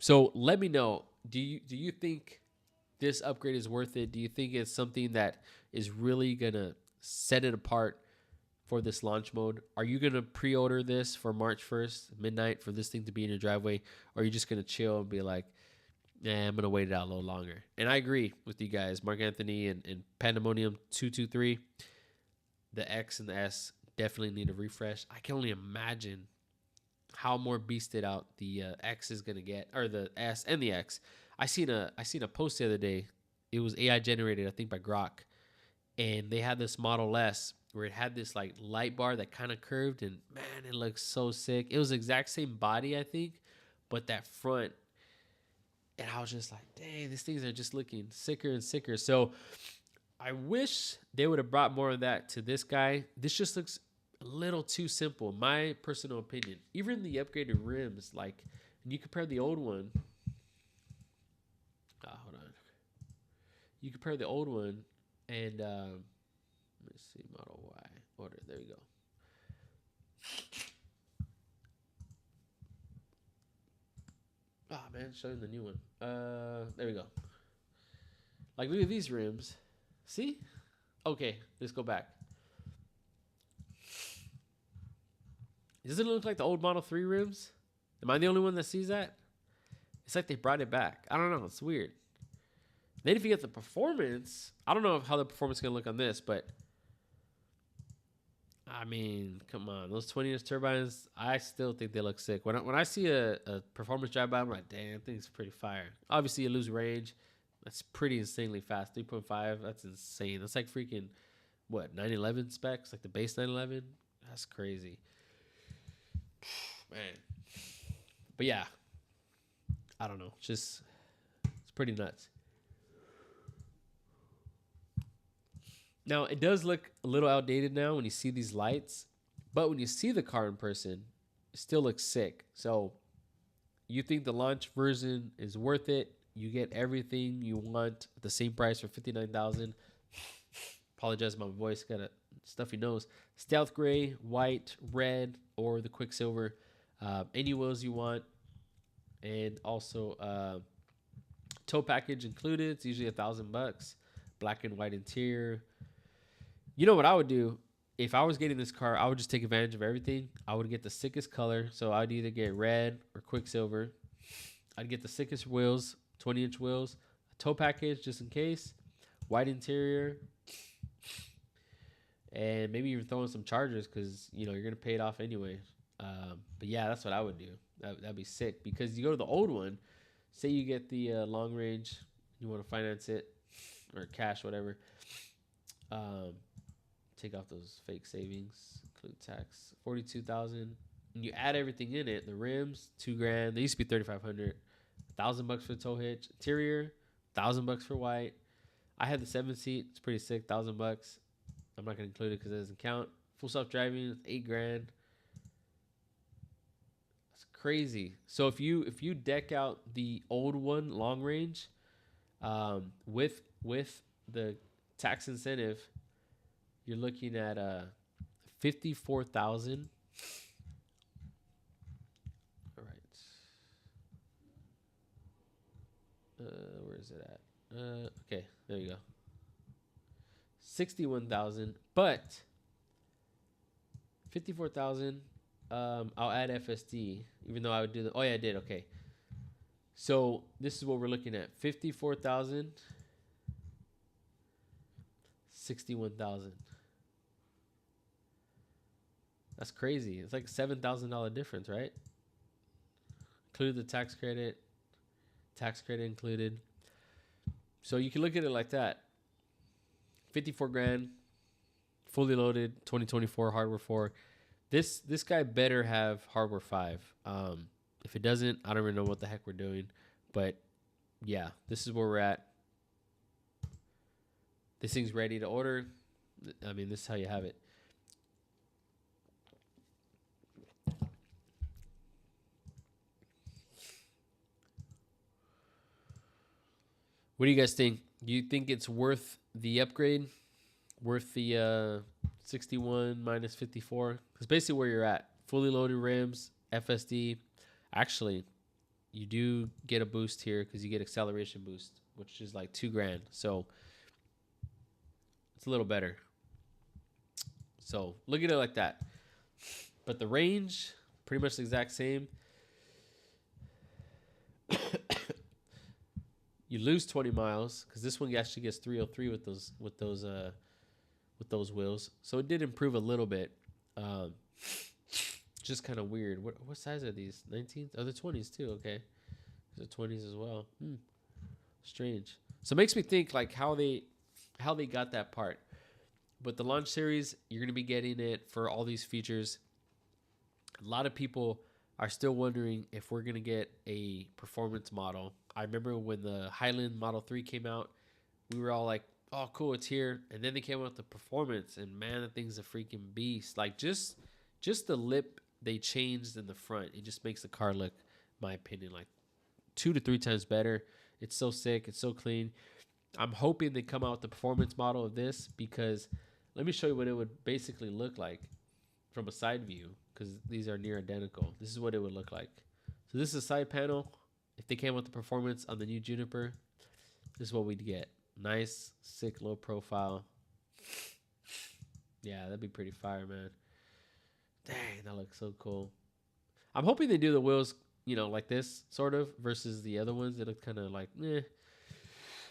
So let me know. Do you think this upgrade is worth it? Do you think it's something that is really gonna set it apart for this launch mode? Are you going to pre-order this for March 1st, midnight, for this thing to be in your driveway? Or are you just going to chill and be like, I'm going to wait it out a little longer? And I agree with you guys. Mark Anthony and Pandemonium 223, the X and the S definitely need a refresh. I can only imagine how more beasted out the X is going to get, or the S and the X. I seen a post the other day. It was AI generated, I think by Grok. And they had this Model S where it had this like light bar that kind of curved, and man, it looks so sick. It was the exact same body, I think, but that front, and I was just like, dang, these things are just looking sicker and sicker. So I wish they would have brought more of that to this guy. This just looks a little too simple, my personal opinion. Even the upgraded rims, like, and you compare the old one. Hold on. You compare the old one and let's see, Model Y order. There we go. Man, showing the new one. There we go. Like, look at these rims. See? Okay, let's go back. Doesn't it look like the old Model 3 rims? Am I the only one that sees that? It's like they brought it back. I don't know. It's weird. Then if you get the performance, I don't know how the performance is going to look on this, but I mean, come on. Those 20-inch turbines, I still think they look sick. When I see a performance drive-by, I'm like, damn, I think it's pretty fire. Obviously, you lose range. That's pretty insanely fast. 3.5, that's insane. That's like freaking, what, 911 specs? Like the base 911? That's crazy. Man. But yeah, I don't know. It's pretty nuts. Now, it does look a little outdated now when you see these lights, but when you see the car in person, it still looks sick. So you think the launch version is worth it? You get everything you want at the same price for $59,000. Apologize, my voice got a stuffy nose. Stealth gray, white, red, or the Quicksilver. Any wheels you want, and also Tow package included. It's usually $1,000. Black and white interior. You know what I would do? If I was getting this car, I would just take advantage of everything. I would get the sickest color. So I'd either get red or Quicksilver. I'd get the sickest wheels, 20-inch wheels. A tow package just in case. White interior. And maybe even throw in some chargers because, you're going to pay it off anyway. But yeah, that's what I would do. That'd be sick because you go to the old one. Say you get the long range, you want to finance it or cash, whatever. Take off those fake savings, include tax, $42,000. And you add everything in it. The rims, $2,000. They used to be $3,500. $1,000 for the tow hitch. Interior, $1,000 for white. I had the 7-seat. It's pretty sick. $1,000. I'm not gonna include it because it doesn't count. Full self driving, $8,000. Crazy. So if you deck out the old one long range, with the tax incentive, you're looking at 54,000. All right. Where is it at? Okay, there you go. 61,000, but 54,000. I'll add FSD, even though I would do the. Oh yeah, I did. Okay. So this is what we're looking at: 54,000, 61,000. That's crazy. It's like $7,000 difference, right? Include the tax credit included. So you can look at it like that: 54 grand, fully loaded, 2024 hardware 4. This guy better have hardware 5. If it doesn't, I don't even know what the heck we're doing. But yeah, this is where we're at. This thing's ready to order. I mean, this is how you have it. What do you guys think? Do you think it's worth the upgrade? Worth the 61 minus 54? Because basically where you're at. Fully loaded rims, FSD. Actually, you do get a boost here because you get acceleration boost, which is like $2,000. So it's a little better. So look at it like that. But the range, pretty much the exact same. You lose 20 miles because this one actually gets 303 with those wheels. So it did improve a little bit. Just kind of weird. What size are these? 19s? Oh, they're 20s too. Okay, they're 20s as well. Strange. So it makes me think like how they got that part. But the launch series, you're gonna be getting it for all these features. A lot of people are still wondering if we're gonna get a performance model. I remember when the Highland Model 3 came out, we were all like, oh, cool, it's here. And then they came out with the performance, and man, the thing's a freaking beast. Like, just the lip they changed in the front, it just makes the car look, in my opinion, like 2 to 3 times better. It's so sick. It's so clean. I'm hoping they come out with the performance model of this because let me show you what it would basically look like from a side view because these are near identical. This is what it would look like. So this is a side panel. If they came with the performance on the new Juniper, this is what we'd get. Nice, sick, low profile. Yeah, that'd be pretty fire, man. Dang, that looks so cool. I'm hoping they do the wheels, like this, sort of, versus the other ones. They look kind of like, eh.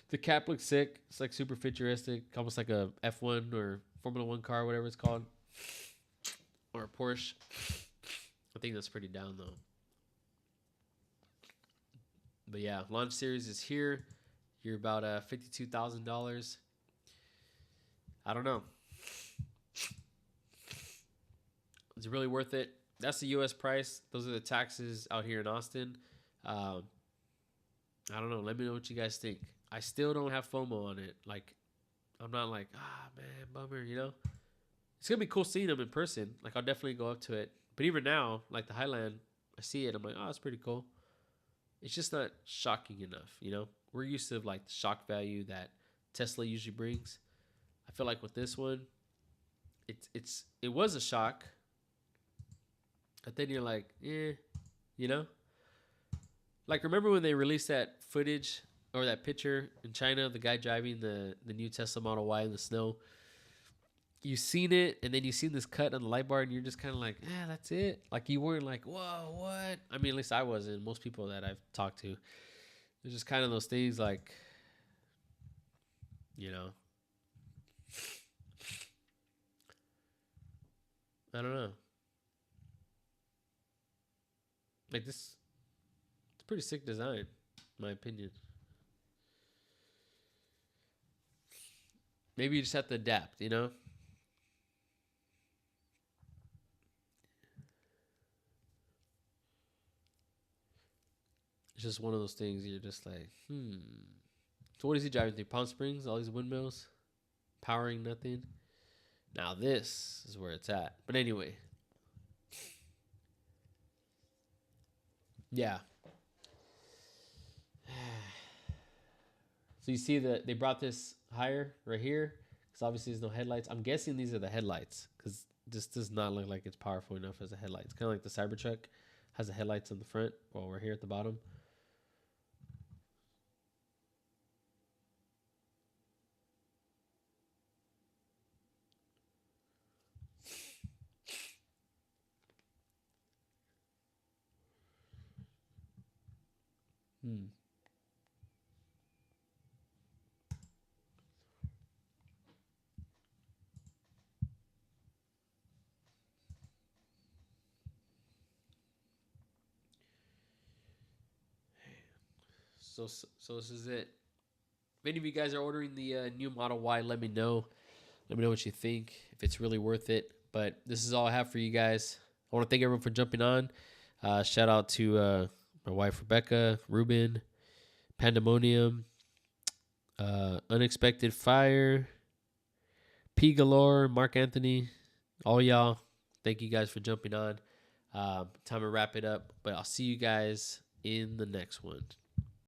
The cap looks sick. It's like super futuristic, almost like a F1 or Formula 1 car, whatever it's called. Or a Porsche. I think that's pretty down, though. But yeah, launch series is here. You're about $52,000. I don't know. Is it really worth it? That's the U.S. price. Those are the taxes out here in Austin. I don't know. Let me know what you guys think. I still don't have FOMO on it. Like, I'm not like, man, bummer, It's going to be cool seeing them in person. Like, I'll definitely go up to it. But even now, like the Highland, I see it. I'm like, oh, it's pretty cool. It's just not shocking enough, We're used to, like, the shock value that Tesla usually brings. I feel like with this one, it was a shock. But then you're like, Like, remember when they released that footage or that picture in China of the guy driving the new Tesla Model Y in the snow. You seen it, and then you seen this cut on the light bar, and you're just kind of like, yeah, that's it. Like you weren't like, whoa, what? I mean, at least I wasn't. Most people that I've talked to, it's just kind of those things like, you know, I don't know. Like this, it's a pretty sick design, in my opinion. Maybe you just have to adapt, you know? It's just one of those things you're just like, hmm. So what is he driving through? Palm Springs? All these windmills? Powering nothing? Now this is where it's at. But anyway. Yeah. So you see that they brought this higher right here because obviously there's no headlights. I'm guessing these are the headlights because this does not look like it's powerful enough as a headlight. It's kind of like the Cybertruck has the headlights on the front while we're here at the bottom. Hmm. So this is it. If any of you guys are ordering the new Model Y, let me know. Let me know what you think, if it's really worth it. But this is all I have for you guys. I want to thank everyone for jumping on. Shout out to my wife, Rebecca, Ruben, Pandemonium, Unexpected Fire, P Galore, Mark Anthony, all y'all. Thank you guys for jumping on. Time to wrap it up. But I'll see you guys in the next one.